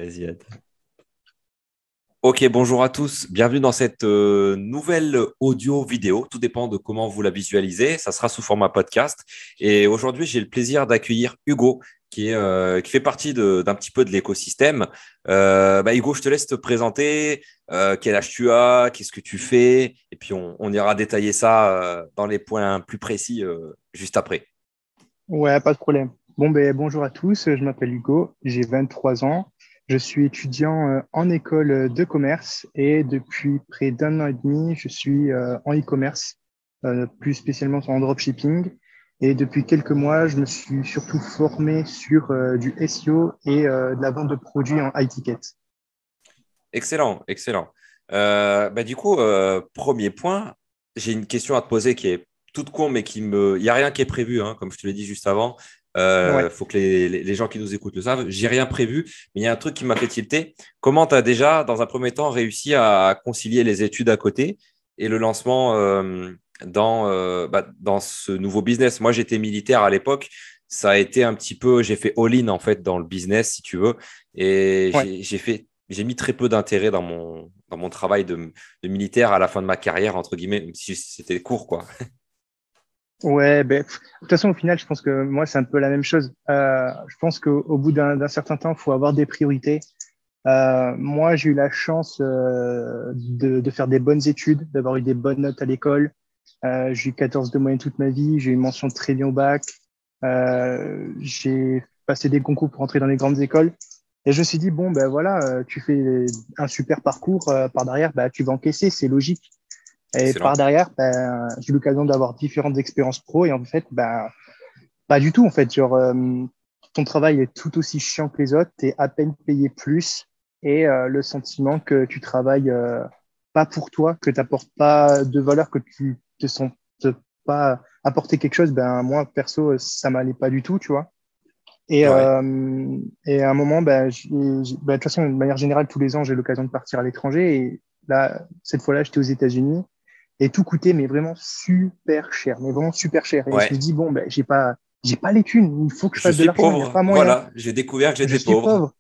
Vas-y, attends. Ok, bonjour à tous. Bienvenue dans cette nouvelle audio-vidéo. Tout dépend de comment vous la visualisez. Ça sera sous format podcast. Et aujourd'hui, j'ai le plaisir d'accueillir Hugo, qui fait partie d'un petit peu de l'écosystème. Hugo, je te laisse te présenter. Quel âge tu as? Qu'est-ce que tu fais? Et puis, on ira détailler ça dans les points plus précis juste après. Ouais, pas de problème. Bon, bonjour à tous, je m'appelle Hugo, j'ai 23 ans, je suis étudiant en école de commerce et depuis près d'un an et demi, je suis en e-commerce, plus spécialement en dropshipping. Et depuis quelques mois, je me suis surtout formé sur du SEO et de la vente de produits en high ticket. Excellent, excellent. Du coup, premier point, j'ai une question à te poser qui est toute con, mais il n'y a rien qui est prévu, hein, comme je te l'ai dit juste avant. Ouais. Faut que les gens qui nous écoutent le savent. J'ai rien prévu, mais il y a un truc qui m'a fait tilter. Comment tu as déjà, dans un premier temps, réussi à concilier les études à côté et le lancement dans ce nouveau business? Moi, j'étais militaire à l'époque. Ça a été un petit peu, j'ai fait all-in en fait dans le business, si tu veux. Et Ouais. j'ai mis très peu d'intérêt dans mon travail de militaire à la fin de ma carrière, entre guillemets, même si c'était court, quoi. Ouais, de toute façon, au final, je pense que moi, c'est un peu la même chose. Je pense qu'au bout d'un certain temps, il faut avoir des priorités. Moi, j'ai eu la chance de faire des bonnes études, d'avoir eu des bonnes notes à l'école. J'ai eu 14 de moyenne toute ma vie, j'ai eu une mention très bien au bac. J'ai passé des concours pour entrer dans les grandes écoles. Et je me suis dit, bon, ben voilà, tu fais un super parcours, par derrière, bah, tu vas encaisser, c'est logique. Et par Excellent. derrière, ben, j'ai eu l'occasion d'avoir différentes expériences pro. Et en fait, ben, pas du tout, en fait. Genre, ton travail est tout aussi chiant que les autres, tu es à peine payé plus et le sentiment que tu travailles pas pour toi, que tu n'apportes pas de valeur, que tu te sens pas apporter quelque chose, ben moi, perso, ça m'allait pas du tout, tu vois. Et, Ouais. euh, et à un moment, de toute façon, de manière générale, tous les ans, j'ai l'occasion de partir à l'étranger. Et là, cette fois-là, j'étais aux États-Unis et tout coûtait, mais vraiment super cher, mais vraiment super cher. Et je me Ouais. dis, bon, ben, j'ai pas les thunes, il faut que je Je fasse de suis l'argent, il n'y a pauvre. pas moyen. Voilà. J'ai découvert que Je j'étais suis pauvre.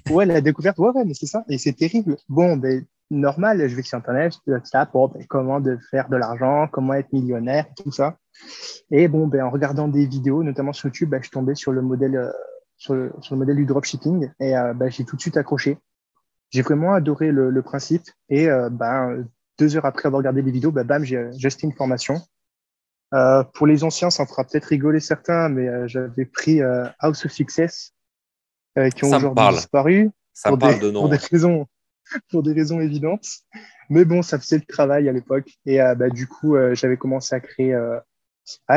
pauvre. Ouais, la découverte, ouais, ouais, mais c'est ça. Et c'est terrible. Bon, ben, normal, je vais sur Internet, je fais ça pour ben, comment de faire de l'argent, comment être millionnaire, tout ça. Et bon, ben, en regardant des vidéos, notamment sur YouTube, ben, je tombais sur le modèle, sur le modèle du dropshipping et ben, j'ai tout de suite accroché. J'ai vraiment adoré le principe. Et 2 heures après avoir regardé les vidéos, ben, bam, j'ai acheté une formation. Pour les anciens, ça en fera peut-être rigoler certains, mais j'avais pris House of Success, qui ont Ça me aujourd'hui parle. disparu Ça pour me des, parle de pour des nom. raisons, pour des raisons évidentes. Mais bon, ça faisait le travail à l'époque. Et du coup, j'avais commencé à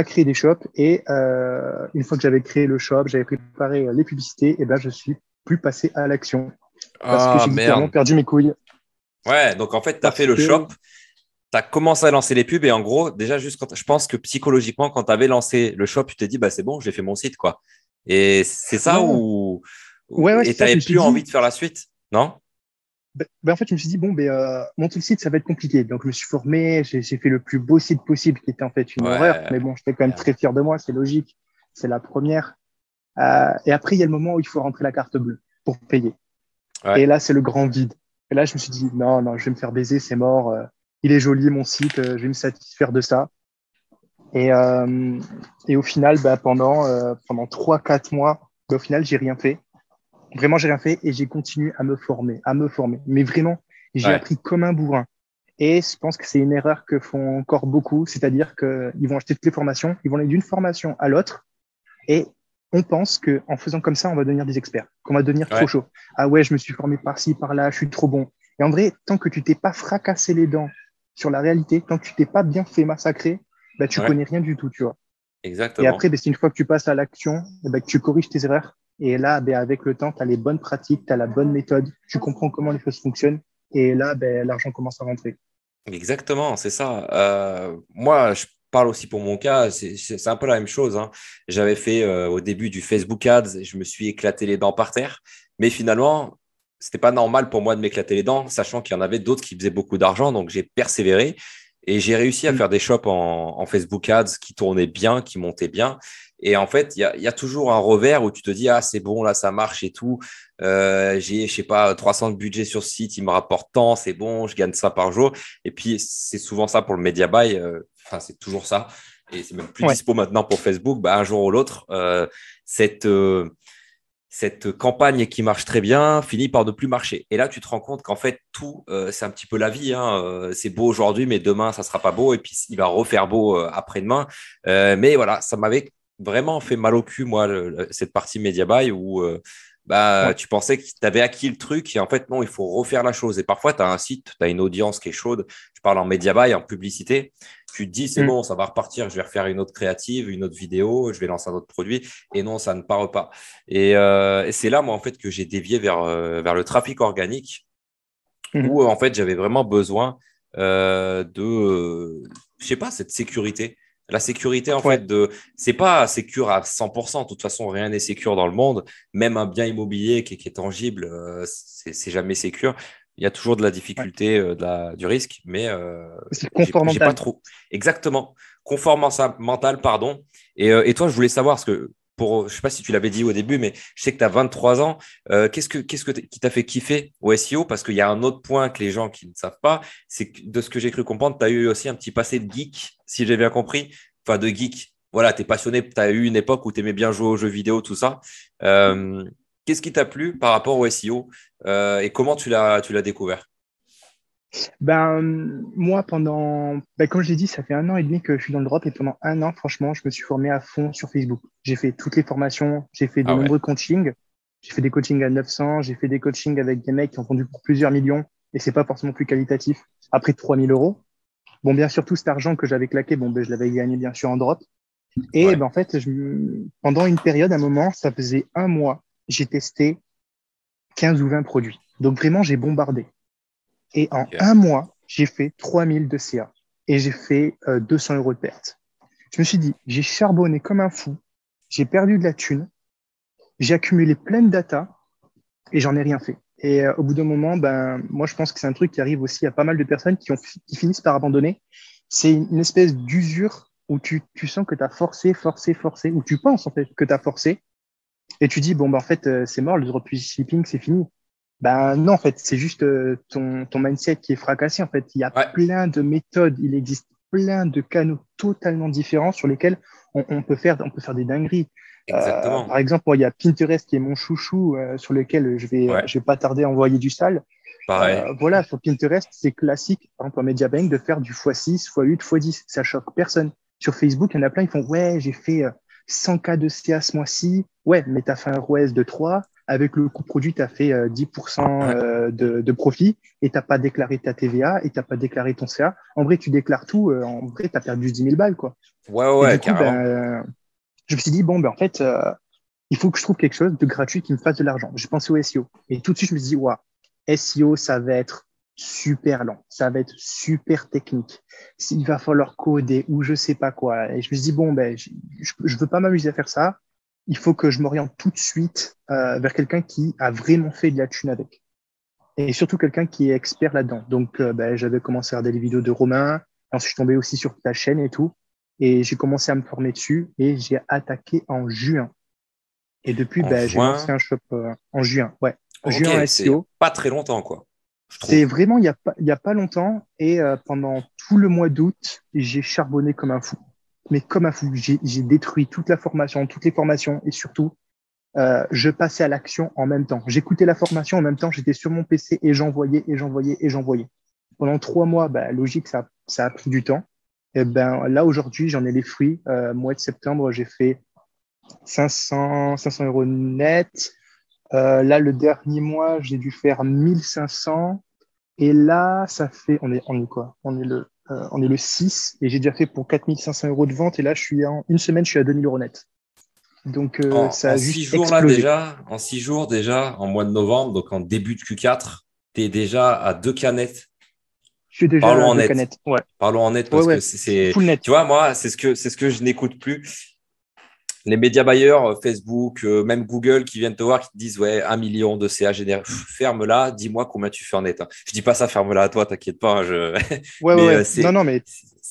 créer des shops. Et une fois que j'avais créé le shop, j'avais préparé les publicités, et ben, je suis plus passé à l'action parce que Ah, j'ai littéralement merde. perdu mes couilles. Ouais, donc en fait, tu as fait Parce le que, shop, tu as commencé à lancer les pubs et en gros, déjà, juste je pense que psychologiquement, quand tu avais lancé le shop, tu t'es dit, bah, c'est bon, j'ai fait mon site, quoi. Et c'est ça ouais, ouais, ouais, et c'est tu ça. Je n'avais me suis plus envie dit, de faire la suite, non? en fait, je me suis dit, bon, monter le site, ça va être compliqué. Donc, je me suis formé, j'ai fait le plus beau site possible, qui était en fait une horreur. Ouais, Mais bon, j'étais quand même merde. très fier de moi, c'est logique. C'est la première. Et après, il y a le moment où il faut rentrer la carte bleue pour payer. Et Ouais, là, c'est le grand vide. Et là, je me suis dit, non, non, je vais me faire baiser, c'est mort. Il est joli, mon site, je vais me satisfaire de ça. Et, euh, et au final, pendant 3, 4 mois, au final, j'ai rien fait. Vraiment, j'ai rien fait et j'ai continué à me former, à me former. Mais vraiment, j'ai ouais, appris comme un bourrin. Et je pense que c'est une erreur que font encore beaucoup, c'est-à-dire qu'ils vont acheter toutes les formations, ils vont aller d'une formation à l'autre, et on pense qu'en faisant comme ça, on va devenir des experts, qu'on va devenir trop ouais, chaud. Ah ouais, je me suis formé par-ci, par-là, je suis trop bon. Et en vrai, tant que tu t'es pas fracassé les dents sur la réalité, tant que tu t'es pas bien fait massacrer, bah, tu ouais, connais rien du tout, tu vois. Et après, exactement. c'est une fois que tu passes à l'action, que tu corriges tes erreurs. Et là, avec le temps, tu as les bonnes pratiques, tu as la bonne méthode, tu comprends comment les choses fonctionnent. Et là, l'argent commence à rentrer. Exactement, c'est ça. Moi, je parle aussi pour mon cas, c'est un peu la même chose, hein. J'avais fait au début du Facebook Ads, et je me suis éclaté les dents par terre, mais finalement, c'était pas normal pour moi de m'éclater les dents, sachant qu'il y en avait d'autres qui faisaient beaucoup d'argent, donc j'ai persévéré et j'ai réussi à Mm. faire des shops en Facebook Ads qui tournaient bien, qui montaient bien. Et en fait, il y a toujours un revers où tu te dis, ah, c'est bon, là, ça marche et tout. J'ai, je sais pas, 300 de budget sur ce site, il me rapporte tant, c'est bon, je gagne ça par jour. Et puis, c'est souvent ça pour le media buy. Enfin, c'est toujours ça. Et c'est même plus Ouais. dispo maintenant pour Facebook. Bah, un jour ou l'autre, cette, euh, cette campagne qui marche très bien finit par ne plus marcher. Et là, tu te rends compte qu'en fait, tout, c'est un petit peu la vie, hein. C'est beau aujourd'hui, mais demain, ça sera pas beau. Et puis, il va refaire beau après-demain. Mais voilà, ça m'avait vraiment fait mal au cul, moi, cette partie Media Buy où bah, Ouais. tu pensais que tu avais acquis le truc. Et en fait, non, il faut refaire la chose. Et parfois, tu as un site, tu as une audience qui est chaude. Je parle en Media Buy, en publicité. Tu te dis, c'est Mm. bon, ça va repartir. Je vais refaire une autre créative, une autre vidéo. Je vais lancer un autre produit. Et non, ça ne part pas. Et c'est là, moi, en fait, que j'ai dévié vers le trafic organique Mhm. où, en fait, j'avais vraiment besoin je sais pas, cette sécurité. La sécurité, en Ouais. fait, c'est pas sécure à 100%. De toute façon, rien n'est sécure dans le monde. Même un bien immobilier qui est tangible, c'est jamais sécure. Il y a toujours de la Ouais. difficulté, du risque, mais C'est le confort j'ai pas mental. trop. Exactement. Mental, pardon. Et toi, je voulais savoir, parce que je sais pas si tu l'avais dit au début, mais je sais que tu as 23 ans. Qui t'a fait kiffer au SEO? Parce qu'il y a un autre point que les gens qui ne savent pas, c'est que de ce que j'ai cru comprendre, tu as eu aussi un petit passé de geek, si j'ai bien compris. Enfin, de geek. Voilà, tu es passionné, tu as eu une époque où tu aimais bien jouer aux jeux vidéo, tout ça. Euh, Qu'est-ce qui t'a plu par rapport au SEO et comment tu l'as découvert? Moi, comme je l'ai dit, ça fait 1 an et demi que je suis dans le drop et pendant 1 an, franchement, je me suis formé à fond sur Facebook. J'ai fait toutes les formations, j'ai fait de Ah ouais, nombreux coachings. J'ai fait des coachings à 900, j'ai fait des coachings avec des mecs qui ont vendu pour plusieurs millions et c'est pas forcément plus qualitatif. Après 3 000 euros. Bon, bien sûr, tout cet argent que j'avais claqué, je l'avais gagné bien sûr en drop. Et ouais. en fait, pendant une période, un moment, ça faisait 1 mois, j'ai testé 15 ou 20 produits. Donc vraiment, j'ai bombardé. Et en Ok. 1 mois, j'ai fait 3 000 de CA et j'ai fait 200 euros de perte. Je me suis dit, j'ai charbonné comme un fou, j'ai perdu de la thune, j'ai accumulé plein de data et j'en ai rien fait. Et au bout d'un moment, moi, je pense que c'est un truc qui arrive aussi à pas mal de personnes qui finissent par abandonner. C'est une espèce d'usure où tu sens que tu as forcé, forcé, forcé, ou tu penses en fait que tu as forcé, et tu dis, en fait, c'est mort, le dropshipping, c'est fini. Ben non, en fait, c'est juste ton mindset qui est fracassé. En fait, il y a Ouais, plein de méthodes, il existe plein de canaux totalement différents sur lesquels on peut faire des dingueries. Par exactement. exemple, moi, il y a Pinterest qui est mon chouchou, sur lequel Ouais, je vais pas tarder à envoyer du sale. pareil. Voilà, sur Pinterest, c'est classique, par exemple, en MediaBank, de faire du x6, x8, x10. Ça choque personne. Sur Facebook, il y en a plein, ils font, ouais, j'ai fait 100K de CA ce mois-ci. Ouais, mais tu as fait un ROAS de 3. Avec le coût produit, tu as fait 10% Ouais, de profit et tu n'as pas déclaré ta TVA et tu n'as pas déclaré ton CA. En vrai, tu déclares tout. En vrai, tu as perdu 10 000 balles, quoi. ouais, ouais, Et ouais, du coup, carrément. je me suis dit, en fait, il faut que je trouve quelque chose de gratuit qui me fasse de l'argent. J'ai pensé au SEO. Et tout de suite, je me suis dit, waouh, SEO, ça va être super lent, ça va être super technique. Il va falloir coder ou je sais pas quoi. Et je me suis dit, je veux pas m'amuser à faire ça. Il faut que je m'oriente tout de suite vers quelqu'un qui a vraiment fait de la thune avec. Et surtout quelqu'un qui est expert là-dedans. Donc, j'avais commencé à regarder les vidéos de Romain. Ensuite, je suis tombé aussi sur ta chaîne et tout. Et j'ai commencé à me former dessus et j'ai attaqué en juin. Et depuis, En j'ai lancé juin, un shop en juin. Ouais, ok, juin c'est SEO. pas très longtemps, quoi, je C'est trouve. vraiment il y a pas longtemps. Et pendant tout le mois d'août, j'ai charbonné comme un fou. Mais comme un fou. J'ai détruit toute la formation, toutes les formations. Et surtout, je passais à l'action en même temps. J'écoutais la formation en même temps. J'étais sur mon PC et j'envoyais et j'envoyais et j'envoyais. Pendant 3 mois, logique, ça a pris du temps. Et là, aujourd'hui, j'en ai les fruits. Mois de septembre, j'ai fait 500 euros net. Là, le dernier mois, j'ai dû faire 1 500. Et là, ça fait, on est quoi? On est le 6 et j'ai déjà fait pour 4 500 euros de vente. Et là, en une semaine, je suis à 2 000 euros net. Donc, ça En a six juste jours, là, explosé. déjà, en 6 jours, déjà, en mois de novembre, donc en début de Q4, tu es déjà à 2 canettes. Je suis déjà Parlons à en deux net. canettes. Ouais, Parlons en net ouais, parce que ouais. Full net. tu vois, moi, c'est ce que je n'écoute plus. Les médias buyers, Facebook, même Google qui viennent te voir, qui te disent, ouais, 1 million de CA généré. Ferme-la, dis-moi combien tu fais en net, hein. Je dis pas ça, ferme-la à toi, t'inquiète pas, hein, Ouais, ouais, mais ouais. Non, non, mais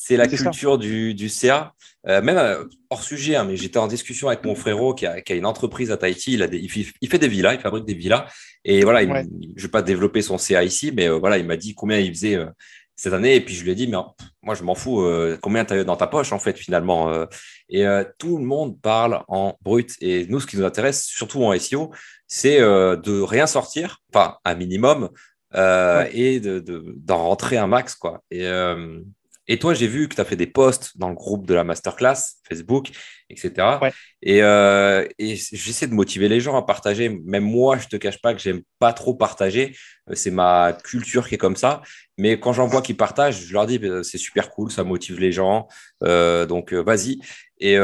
c'est la C'est ça. culture du CA. Même hors sujet, hein, mais j'étais en discussion avec mon frérot qui a une entreprise à Tahiti. Il fait des villas, il fabrique des villas. Et voilà, je Ouais, ne vais pas développer son CA ici, mais voilà, il m'a dit combien il faisait cette année. Et puis je lui ai dit, mais moi, je m'en fous. Combien tu as dans ta poche, en fait, finalement. Et tout le monde parle en brut. Et nous, ce qui nous intéresse, surtout en SEO, c'est de rien sortir, enfin, un minimum, ouais, et d'en rentrer un max, quoi. Et toi, j'ai vu que tu as fait des posts dans le groupe de la masterclass, Facebook, etc. ouais. Et j'essaie de motiver les gens à partager. Même moi, je ne te cache pas que j'aime pas trop partager. C'est ma culture qui est comme ça. Mais quand j'en vois qui partagent, je leur dis, c'est super cool, ça motive les gens. Donc, vas-y. Et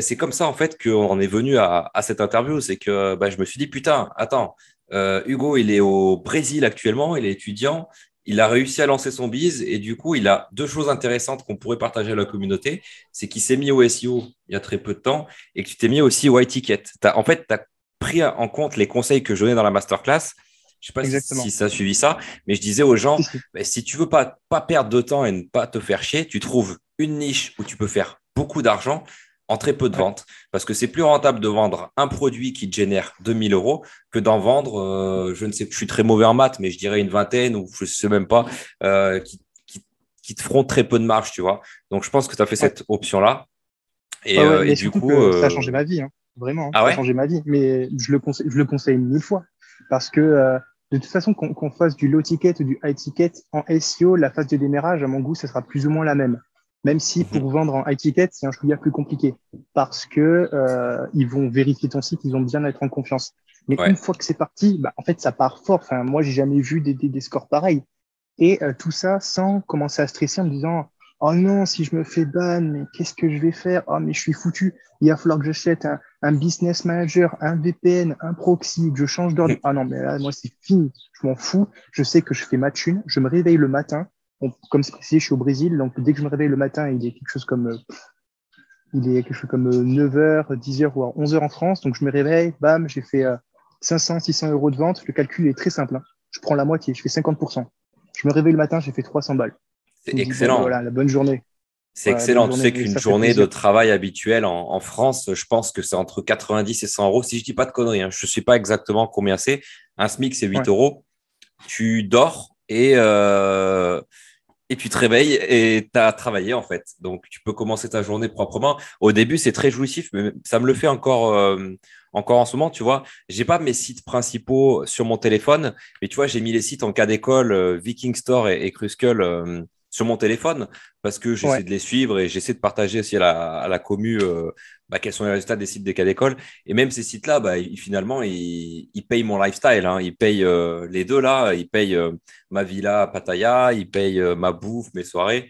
c'est comme ça, en fait, qu'on est venu à cette interview. C'est que je me suis dit, putain, attends, Hugo, il est au Brésil actuellement, il est étudiant. Il a réussi à lancer son biz et du coup, il a deux choses intéressantes qu'on pourrait partager à la communauté. C'est qu'il s'est mis au SEO il y a très peu de temps et que tu t'es mis aussi au iTicket. En fait, tu as pris en compte les conseils que je donnais dans la masterclass. Je ne sais pas si Exactement. ça a suivi ça, mais je disais aux Si, gens, si. si tu veux pas perdre de temps et ne pas te faire chier, tu trouves une niche où tu peux faire beaucoup d'argent en très peu de Ouais. ventes. Parce que c'est plus rentable de vendre un produit qui te génère 2 000 € que d'en vendre, je ne sais, je suis très mauvais en maths, mais je dirais une vingtaine ou je ne sais même pas, qui te feront très peu de marge, tu vois. Donc, je pense que tu as fait Ouais. cette option-là. Ouais, ouais, Et mais du surtout coup, que ça a changé ma vie, hein. Vraiment, hein. ah Ça a ouais? changé ma vie. Mais je le conseille 1000 fois. Parce que de toute façon, qu'on fasse du low ticket ou du high ticket en SEO, la phase de démarrage, à mon goût, ça sera plus ou moins la même. Même si Mhm. pour vendre en high ticket, c'est un chouïa plus compliqué. Parce que ils vont vérifier ton site, ils vont bien être en confiance. Mais une Ouais. fois que c'est parti, en fait, ça part fort. Enfin, moi, j'ai jamais vu des scores pareils. Et tout ça sans commencer à stresser en me disant, oh non, si je me fais ban, mais qu'est-ce que je vais faire? Oh, mais je suis foutu. Il va falloir que j'achète un business manager, un VPN, un proxy, que je change d'ordre. Ah non, mais là, moi, c'est fini. Je m'en fous. Je sais que je fais ma thune. Je me réveille le matin. Bon, comme c'est précisé, je suis au Brésil. Donc, dès que je me réveille le matin, il est quelque chose comme 9h, 10h ou 11h en France. Donc, je me réveille, bam, j'ai fait 500, 600 euros de vente. Le calcul est très simple, hein. Je prends la moitié, je fais 50%. Je me réveille le matin, j'ai fait 300 balles. Je C'est me dis, bon, ben excellent. voilà, la bonne journée. C'est Voilà, la bonne excellent. Tu journée. sais Et qu'une ça fait journée de plaisir. travail habituelle en France, je pense que c'est entre 90 et 100 euros. Si je dis pas de conneries, hein. Je ne sais pas exactement combien c'est. Un SMIC, c'est 8 Ouais, euros. Tu dors et tu te réveilles et tu as travaillé en fait. Donc tu peux commencer ta journée proprement. Au début, c'est très jouissif, mais ça me le fait encore en ce moment. Tu vois, j'ai pas mes sites principaux sur mon téléphone, mais tu vois, j'ai mis les sites en cas d'école, Viking Store et Crucial sur mon téléphone parce que j'essaie ouais. de les suivre et j'essaie de partager aussi à la commu quels sont les résultats des sites des cas d'école. Et même ces sites-là, finalement, ils payent mon lifestyle, hein. Ils payent les deux là, ils payent ma villa à Pattaya, ils payent ma bouffe, mes soirées.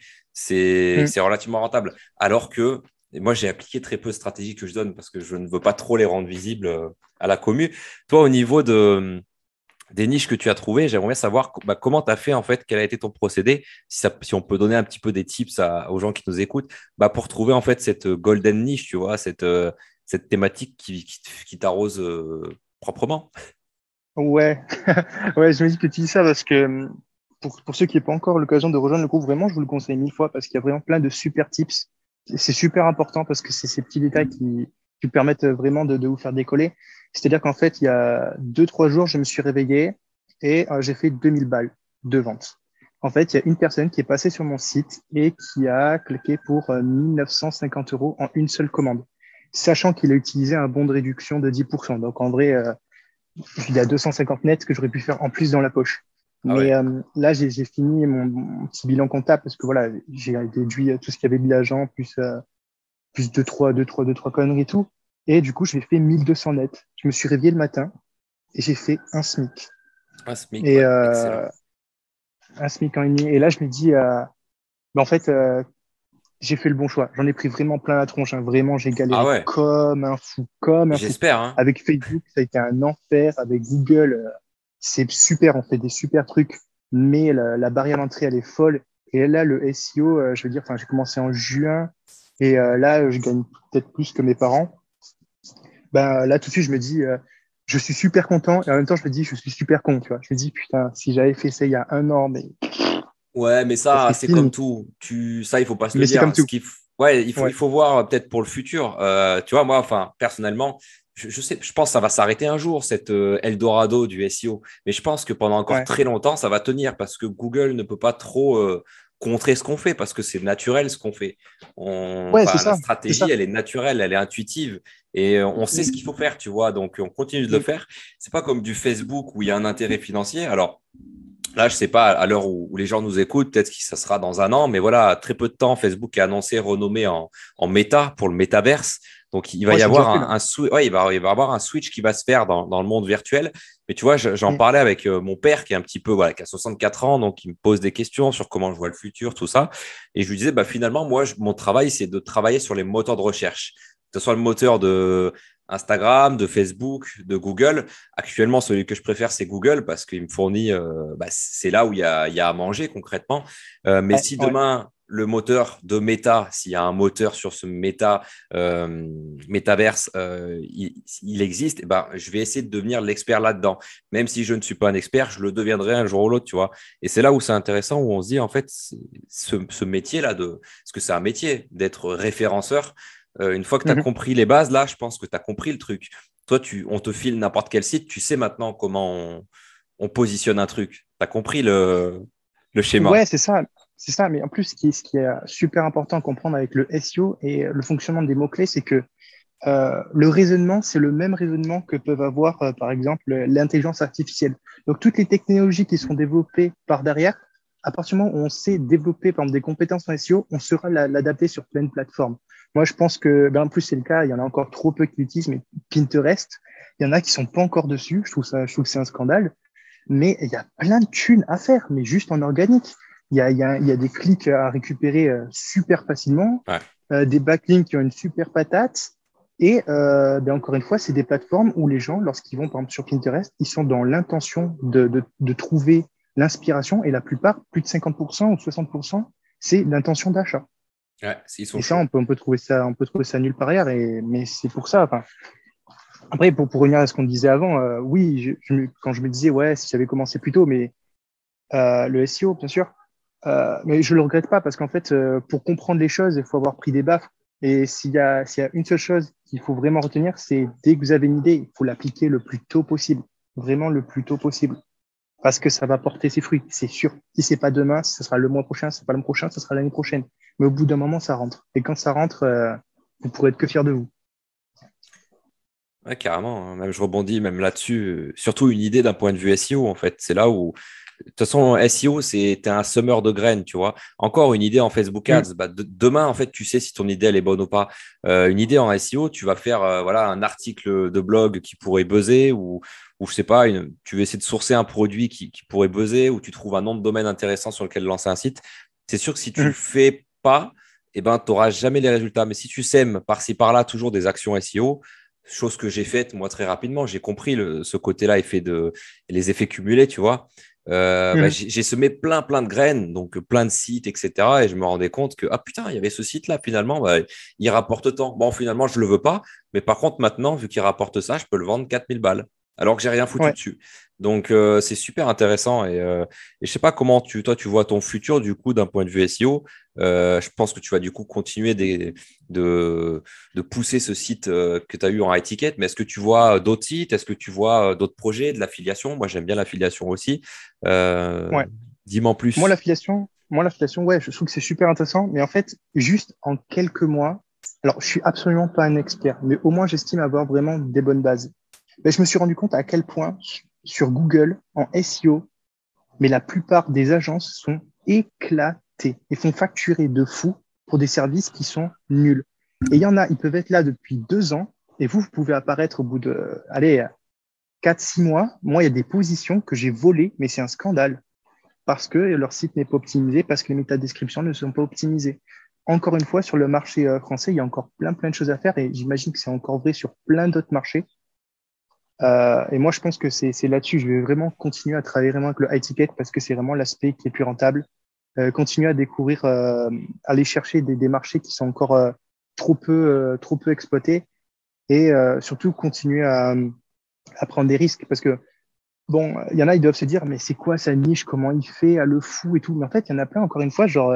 Mm. C'est relativement rentable. Alors que moi, j'ai appliqué très peu de stratégies que je donne parce que je ne veux pas trop les rendre visibles à la commu. Toi, au niveau des niches que tu as trouvées, j'aimerais bien savoir comment tu as fait, en fait, quel a été ton procédé, si on peut donner un petit peu des tips aux gens qui nous écoutent, pour trouver en fait cette golden niche, tu vois, cette thématique qui t'arrose proprement. Ouais. Ouais, je me dis que tu dis ça parce que pour ceux qui n'ont pas encore l'occasion de rejoindre le groupe, vraiment, je vous le conseille 1000 fois parce qu'il y a vraiment plein de super tips. C'est super important parce que c'est ces petits détails qui permettent vraiment de vous faire décoller. C'est-à-dire qu'en fait, il y a 2, 3 jours, je me suis réveillé et j'ai fait 2000 balles de vente. En fait, il y a une personne qui est passée sur mon site et qui a cliqué pour 1950 euros en une seule commande, sachant qu'il a utilisé un bon de réduction de 10%. Donc, en vrai, il y a 250 nets que j'aurais pu faire en plus dans la poche. Ah Mais ouais. là, j'ai fini mon petit bilan comptable parce que voilà, j'ai déduit tout ce qu'il y avait de l'agent, plus deux, trois conneries et tout. Et du coup, j'ai fait 1200 nets. Je me suis réveillé le matin et j'ai fait un SMIC. Un SMIC, Et ouais, excellent. un SMIC en une nuit. Et là, je me dis, en fait, j'ai fait le bon choix. J'en ai pris vraiment plein la tronche, hein. Vraiment, j'ai Ah galéré ouais, comme un fou, comme un fou. j'espère, hein. Avec Facebook, ça a été un enfer. Avec Google, c'est super. On fait des super trucs, mais la barrière d'entrée, elle est folle. Et là, le SEO, je veux dire, enfin, j'ai commencé en juin et là, je gagne peut-être plus que mes parents. Ben, là, tout de suite, je me dis, je suis super content et en même temps, je me dis, je suis super con, tu vois. Je me dis, putain, si j'avais fait ça il y a un an, mais Ouais, mais Parce ça, que c'est comme sinon, tout. Ça, il faut pas se le mais c'est comme dire. tout. Ouais, il Ouais, faut voir peut-être pour le futur. Tu vois, moi, enfin, personnellement, je sais, je pense que ça va s'arrêter un jour, cette Eldorado du SEO. Mais je pense que pendant encore ouais, très longtemps, ça va tenir parce que Google ne peut pas trop contrer ce qu'on fait parce que c'est naturel ce qu'on fait. ouais, c'est Enfin, la ça, c'est stratégie, ça. elle est naturelle, elle est intuitive et on sait ce qu'il Mm, faut faire, tu vois. Donc, on continue de le mm, faire. C'est pas comme du Facebook où il y a un intérêt financier. Alors, là, je sais pas, à l'heure où les gens nous écoutent, peut-être que ça sera dans un an, mais voilà, très peu de temps, Facebook a annoncé renommé en Meta pour le métaverse. Donc, il va ouais, y c'est déjà avoir fait là. ouais, il va y avoir un switch qui va se faire dans le monde virtuel. Mais tu vois, j'en Mm, parlais avec mon père qui est un petit peu, voilà, qui a 64 ans, donc il me pose des questions sur comment je vois le futur, tout ça. Et je lui disais, bah, finalement, moi, mon travail, c'est de travailler sur les moteurs de recherche, que ce soit le moteur de Instagram, de Facebook, de Google. Actuellement, celui que je préfère, c'est Google parce qu'il me fournit, bah, c'est là où il y a à manger concrètement. Mais ouais, si ouais. demain, le moteur de Meta, s'il y a un moteur sur ce métaverse, il existe, eh ben, je vais essayer de devenir l'expert là-dedans. Même si je ne suis pas un expert, je le deviendrai un jour ou l'autre, tu vois. Et c'est là où c'est intéressant, où on se dit, en fait, ce métier-là, parce que c'est un métier d'être référenceur, une fois que tu as Mhm. compris les bases, là, je pense que tu as compris le truc. Toi, on te file n'importe quel site, tu sais maintenant comment on positionne un truc. Tu as compris le schéma. Ouais, c'est ça. C'est ça. Mais en plus, ce qui est super important à comprendre avec le SEO et le fonctionnement des mots-clés, c'est que le raisonnement, c'est le même raisonnement que peuvent avoir, par exemple, l'intelligence artificielle. Donc, toutes les technologies qui sont développées par derrière, à partir du moment où on sait développer, par exemple, des compétences en SEO, on saura l'adapter sur plein de plateformes. Moi, je pense que, ben, en plus, c'est le cas, il y en a encore trop peu qui l'utilisent, mais Pinterest, il y en a qui sont pas encore dessus. Je trouve que c'est un scandale. Mais il y a plein de thunes à faire, mais juste en organique. Il y a des clics à récupérer super facilement, Ouais. des backlinks qui ont une super patate. Et ben encore une fois, c'est des plateformes où les gens, lorsqu'ils vont par exemple sur Pinterest, ils sont dans l'intention de trouver l'inspiration. Et la plupart, plus de 50% ou 60%, c'est l'intention d'achat. Ouais, ils sont Et ça, chauds. on peut trouver ça nulle part ailleurs. Mais c'est pour ça. Enfin, après, pour revenir à ce qu'on disait avant, oui, quand je me disais, ouais, si j'avais commencé plus tôt, mais le SEO, bien sûr. Mais je le regrette pas parce qu'en fait, pour comprendre les choses, il faut avoir pris des baffes. Et s'il y a une seule chose qu'il faut vraiment retenir, c'est dès que vous avez une idée, il faut l'appliquer le plus tôt possible. Vraiment le plus tôt possible. Parce que ça va porter ses fruits, c'est sûr. Si c'est pas demain, ce sera le mois prochain, si c'est pas le mois prochain, ce sera l'année prochaine. Mais au bout d'un moment, ça rentre. Et quand ça rentre, vous pourrez être que fier de vous. Ouais, carrément, hein. Même je rebondis même là-dessus. Surtout une idée d'un point de vue SEO, en fait. C'est là où, de toute façon, SEO, c'était un semeur de graines, tu vois. Encore une idée en Facebook Mm, Ads. Bah, demain, en fait, tu sais si ton idée, elle est bonne ou pas. Une idée en SEO, tu vas faire voilà, un article de blog qui pourrait buzzer ou je sais pas, tu veux essayer de sourcer un produit qui pourrait buzzer ou tu trouves un nom de domaine intéressant sur lequel lancer un site. C'est sûr que si tu le mm, fais pas, eh ben, tu n'auras jamais les résultats. Mais si tu sèmes par-ci par-là toujours des actions SEO, chose que j'ai faite moi très rapidement, j'ai compris ce côté-là, les effets cumulés, tu vois. Bah, mm. j'ai semé plein de graines, donc plein de sites, etc. Et je me rendais compte que, ah putain, il y avait ce site-là, finalement, bah, il rapporte tant. Bon, finalement, je ne le veux pas, mais par contre, maintenant, vu qu'il rapporte ça, je peux le vendre 4000 balles, alors que j'ai rien foutu Ouais. dessus. Donc, c'est super intéressant. Et je sais pas comment toi, tu vois ton futur, du coup, d'un point de vue SEO. Je pense que tu vas, du coup, continuer de, de pousser ce site que tu as eu en étiquette, mais est-ce que tu vois d'autres sites? Est-ce que tu vois d'autres projets, de l'affiliation? Moi, j'aime bien l'affiliation aussi. Euh, Ouais. Dis-moi en plus. Moi, l'affiliation, ouais, je trouve que c'est super intéressant. Mais en fait, juste en quelques mois, alors je suis absolument pas un expert, mais au moins j'estime avoir vraiment des bonnes bases. Mais je me suis rendu compte à quel point sur Google, en SEO, mais la plupart des agences sont éclatées et font facturer de fou pour des services qui sont nuls. Et il y en a, ils peuvent être là depuis 2 ans et vous pouvez apparaître au bout de, allez, 4, 6 mois. Moi, il y a des positions que j'ai volées, mais c'est un scandale parce que leur site n'est pas optimisé, parce que les métadescriptions ne sont pas optimisées. Encore une fois, sur le marché français, il y a encore plein de choses à faire et j'imagine que c'est encore vrai sur plein d'autres marchés. Et moi, je pense que c'est là-dessus. Je vais vraiment continuer à travailler vraiment avec le high ticket parce que c'est vraiment l'aspect qui est plus rentable. Continuer à découvrir, aller chercher des marchés qui sont encore trop peu exploités et surtout continuer à prendre des risques parce que bon, il y en a, ils doivent se dire, mais c'est quoi sa niche, comment il fait, à le fou et tout. Mais en fait, il y en a plein, encore une fois, genre,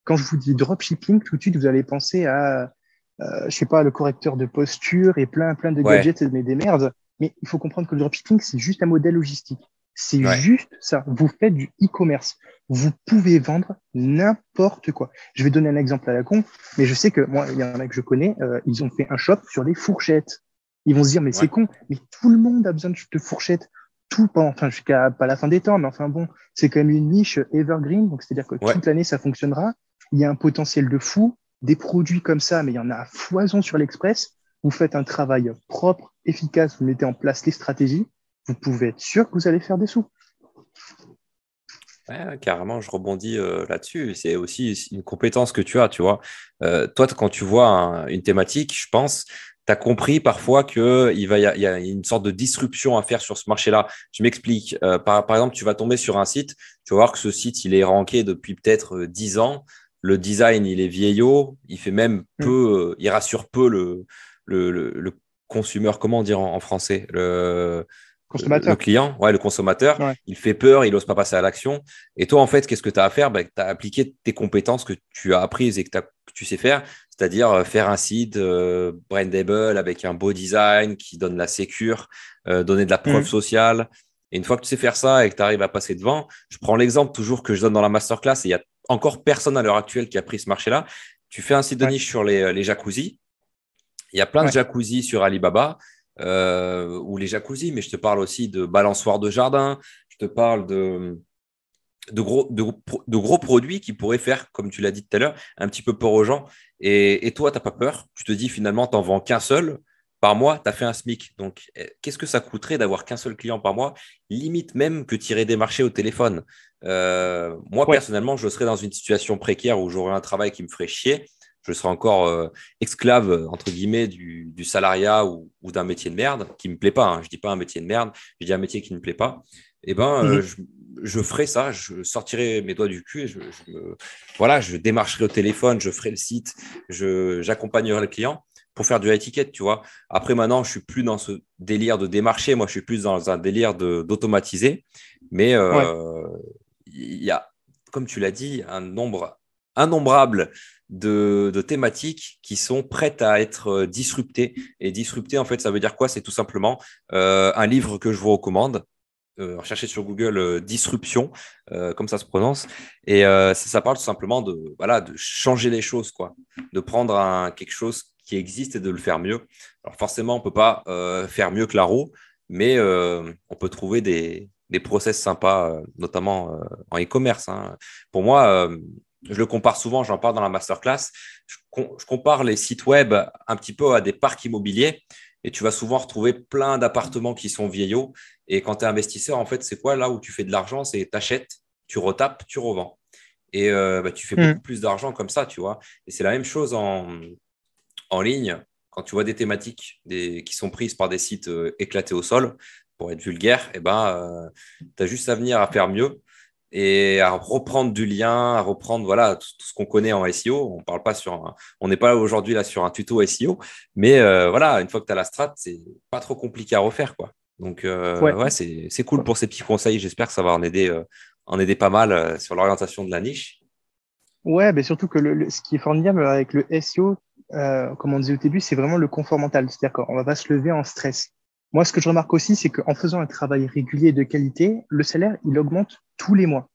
quand je vous dis dropshipping, tout de suite, vous allez penser à, je sais pas, le correcteur de posture et plein de Ouais, gadgets et des merdes. Mais il faut comprendre que le dropshipping, c'est juste un modèle logistique. C'est ouais, juste ça. Vous faites du e-commerce. Vous pouvez vendre n'importe quoi. Je vais donner un exemple à la con, mais je sais que moi, il y en a que je connais, ils ont fait un shop sur les fourchettes. Ils vont se dire, mais ouais, c'est con, mais tout le monde a besoin de fourchettes. Tout, enfin, jusqu'à pas la fin des temps, mais enfin bon, c'est quand même une niche evergreen, donc c'est-à-dire que ouais. toute l'année, ça fonctionnera. Il y a un potentiel de fou, des produits comme ça, mais il y en a à foison sur l'Express. Vous faites un travail propre, efficace, vous mettez en place les stratégies, vous pouvez être sûr que vous allez faire des sous. Ouais, carrément, je rebondis là-dessus. C'est aussi une compétence que tu as, tu vois. Toi, quand tu vois une thématique, je pense, tu as compris parfois il y a une sorte de disruption à faire sur ce marché-là. Je m'explique. Par exemple, tu vas tomber sur un site, tu vas voir que ce site, il est ranké depuis peut-être 10 ans. Le design, il est vieillot. Il fait même Hmm. peu, il rassure peu le consumer, comment dire en français? Le Consommateur. client, ouais, le consommateur, Ouais. il fait peur, il n'ose pas passer à l'action. Et toi, en fait, qu'est-ce que tu as à faire? Ben, tu as appliqué tes compétences que tu as apprises et que tu sais faire, c'est-à-dire faire un site brandable avec un beau design qui donne la sécure, donner de la preuve Hmm. sociale. Et une fois que tu sais faire ça et que tu arrives à passer devant, je prends l'exemple toujours que je donne dans la masterclass, et il y a encore personne à l'heure actuelle qui a pris ce marché-là. Tu fais un site de Ouais. niche sur les jacuzzis. Il y a plein de Ouais. jacuzzis sur Alibaba ou les jacuzzis, mais je te parle aussi de balançoires de jardin. Je te parle de gros produits qui pourraient faire, comme tu l'as dit tout à l'heure, un petit peu peur aux gens. Et toi, tu n'as pas peur. Tu te dis finalement, tu n'en vends qu'un seul par mois, tu as fait un SMIC. Donc, qu'est-ce que ça coûterait d'avoir qu'un seul client par mois? Limite même que tirer des marchés au téléphone. Moi, Ouais. personnellement, je serais dans une situation précaire où j'aurais un travail qui me ferait chier. Je serais encore esclave, entre guillemets, du salariat ou d'un métier de merde qui ne me plaît pas, hein. Je ne dis pas un métier de merde, je dis un métier qui ne me plaît pas. Eh ben, Mhm. je ferai ça, je sortirai mes doigts du cul et voilà, je démarcherai au téléphone, je ferai le site, j'accompagnerai le client pour faire du high ticket, tu vois. Après, maintenant, je suis plus dans ce délire de démarcher, moi, je suis plus dans un délire d'automatiser. Mais Ouais. il y a, comme tu l'as dit, un nombre innombrable de thématiques qui sont prêtes à être disruptées. Et disrupter, en fait, ça veut dire quoi? C'est tout simplement un livre que je vous recommande. Recherchez sur Google disruption, comme ça se prononce. Et ça parle tout simplement voilà, de changer les choses, quoi. De prendre quelque chose qui existe et de le faire mieux. Alors forcément, on ne peut pas faire mieux que la roue, mais on peut trouver des process sympas, notamment en e-commerce, hein. Pour moi, je le compare souvent, j'en parle dans la masterclass. Je compare les sites web un petit peu à des parcs immobiliers et tu vas souvent retrouver plein d'appartements qui sont vieillots. Et quand tu es investisseur, en fait, c'est quoi là où tu fais de l'argent? C'est tu achètes, tu retapes, tu revends. Et bah, tu fais beaucoup Mhm. plus d'argent comme ça, tu vois. Et c'est la même chose en ligne. Quand tu vois des thématiques qui sont prises par des sites éclatés au sol, pour être vulgaire, eh ben, tu as juste à venir à faire mieux et à reprendre du lien, à reprendre voilà, tout ce qu'on connaît en SEO. On n'est pas aujourd'hui là sur un tuto SEO, mais voilà, une fois que tu as la strat, c'est pas trop compliqué à refaire, quoi. Donc, Ouais. ouais, c'est cool pour ces petits conseils. J'espère que ça va en aider pas mal sur l'orientation de la niche. Ouais, mais surtout que ce qui est formidable avec le SEO, comme on disait au début, c'est vraiment le confort mental. C'est-à-dire qu'on va pas se lever en stress. Moi, ce que je remarque aussi, c'est qu'en faisant un travail régulier et de qualité, le salaire, il augmente tous les mois.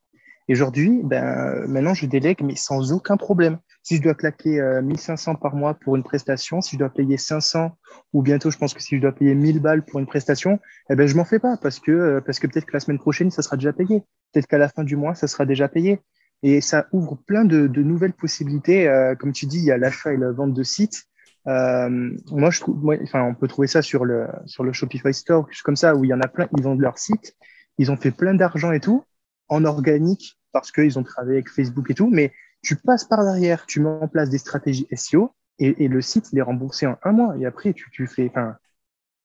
Et aujourd'hui, ben, maintenant, je délègue, mais sans aucun problème. Si je dois claquer 1500 par mois pour une prestation, si je dois payer 500, ou bientôt, je pense que si je dois payer 1000 balles pour une prestation, eh ben, je m'en fais pas parce que peut-être que la semaine prochaine, ça sera déjà payé. Peut-être qu'à la fin du mois, ça sera déjà payé. Et ça ouvre plein de nouvelles possibilités. Comme tu dis, il y a l'achat et la vente de sites. Moi, je trouve, enfin, on peut trouver ça sur le Shopify Store, quelque chose comme ça, où il y en a plein, ils vendent leur site, ils ont fait plein d'argent et tout, en organique, parce qu'ils ont travaillé avec Facebook et tout, mais tu passes par derrière, tu mets en place des stratégies SEO, et le site, il est remboursé en un mois, et après, tu fais, enfin,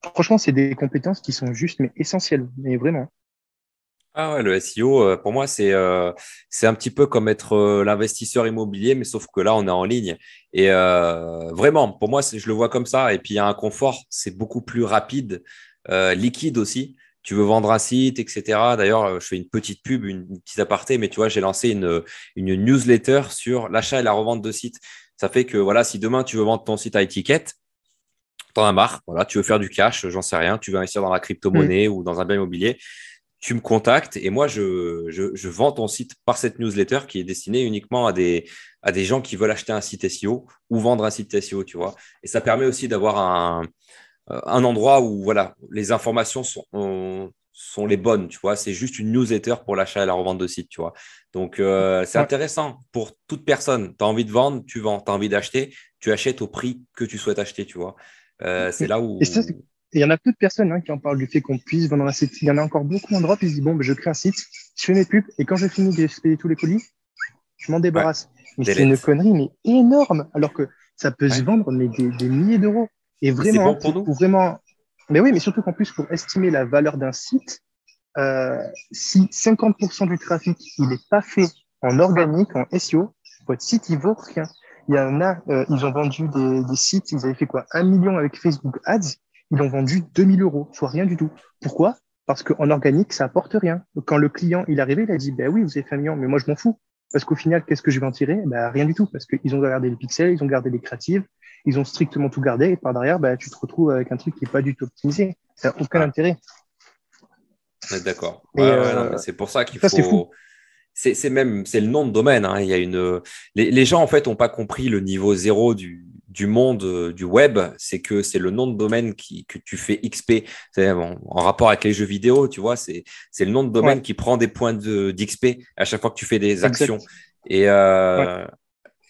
franchement, c'est des compétences qui sont juste, mais essentielles, mais vraiment. Ah ouais, le SEO, pour moi, c'est un petit peu comme être l'investisseur immobilier, mais sauf que là, on est en ligne. Et vraiment, pour moi, je le vois comme ça. Et puis, il y a un confort, c'est beaucoup plus rapide, liquide aussi. tu veux vendre un site, etc. D'ailleurs, je fais une petite pub, une petite aparté, mais tu vois, j'ai lancé une newsletter sur l'achat et la revente de sites. Ça fait que voilà, si demain tu veux vendre ton site à étiquette, t'en as marre, voilà, tu veux faire du cash, j'en sais rien, tu veux investir dans la Mm. crypto-monnaie ou dans un bien immobilier, tu me contactes et moi, je vends ton site par cette newsletter qui est destinée uniquement à des gens qui veulent acheter un site SEO ou vendre un site SEO, tu vois. Et ça permet aussi d'avoir un endroit où voilà, les informations sont les bonnes, tu vois. C'est juste une newsletter pour l'achat et la revente de site, tu vois. Donc, c'est Ouais. intéressant pour toute personne. Tu as envie de vendre, tu vends. Tu as envie d'acheter, tu achètes au prix que tu souhaites acheter, tu vois. Mm. C'est là Et ça, où… il y en a peu de personnes qui en parlent du fait qu'on puisse vendre un site. Il y en a encore beaucoup en Europe, ils se disent, bon, ben, je crée un site, je fais mes pubs, et quand j'ai fini d'expédier tous les colis, je m'en Ouais, débarrasse. Mais c'est une delete. connerie, mais énorme, alors que ça peut se Ouais. vendre mais des milliers d'euros. Et Et c'est vraiment, bon pour nous. pour vraiment. Mais oui, mais surtout qu'en plus, pour estimer la valeur d'un site, si 50% du trafic il n'est pas fait en organique, en SEO, votre site il vaut rien. Il y en a, ils ont vendu des sites, ils avaient fait quoi? 1 million avec Facebook Ads, ils ont vendu 2 000 euros, soit rien du tout. Pourquoi? Parce qu'en organique, ça apporte rien. Quand le client il est arrivé, il a dit, ben oui, vous avez fait 1 million, mais moi je m'en fous. Parce qu'au final, qu'est-ce que je vais en tirer? Ben, rien du tout, parce qu'ils ont gardé les pixels, ils ont gardé les créatives, ils ont strictement tout gardé, et par derrière, ben, tu te retrouves avec un truc qui n'est pas du tout optimisé. Ça n'a aucun Ouais, intérêt. on est d'accord. Ouais, Et ouais, non, mais c'est pour ça qu'il ça, c'est fou. faut. C'est le nom de domaine, hein. Il y a les gens, en fait, n'ont pas compris le niveau zéro du monde du web. C'est que c'est le nom de domaine que tu fais XP. Bon, en rapport avec les jeux vidéo, tu vois, c'est le nom de Ouais, domaine qui prend des points d'XP à chaque fois que tu fais des actions. exact. Et, Ouais. euh,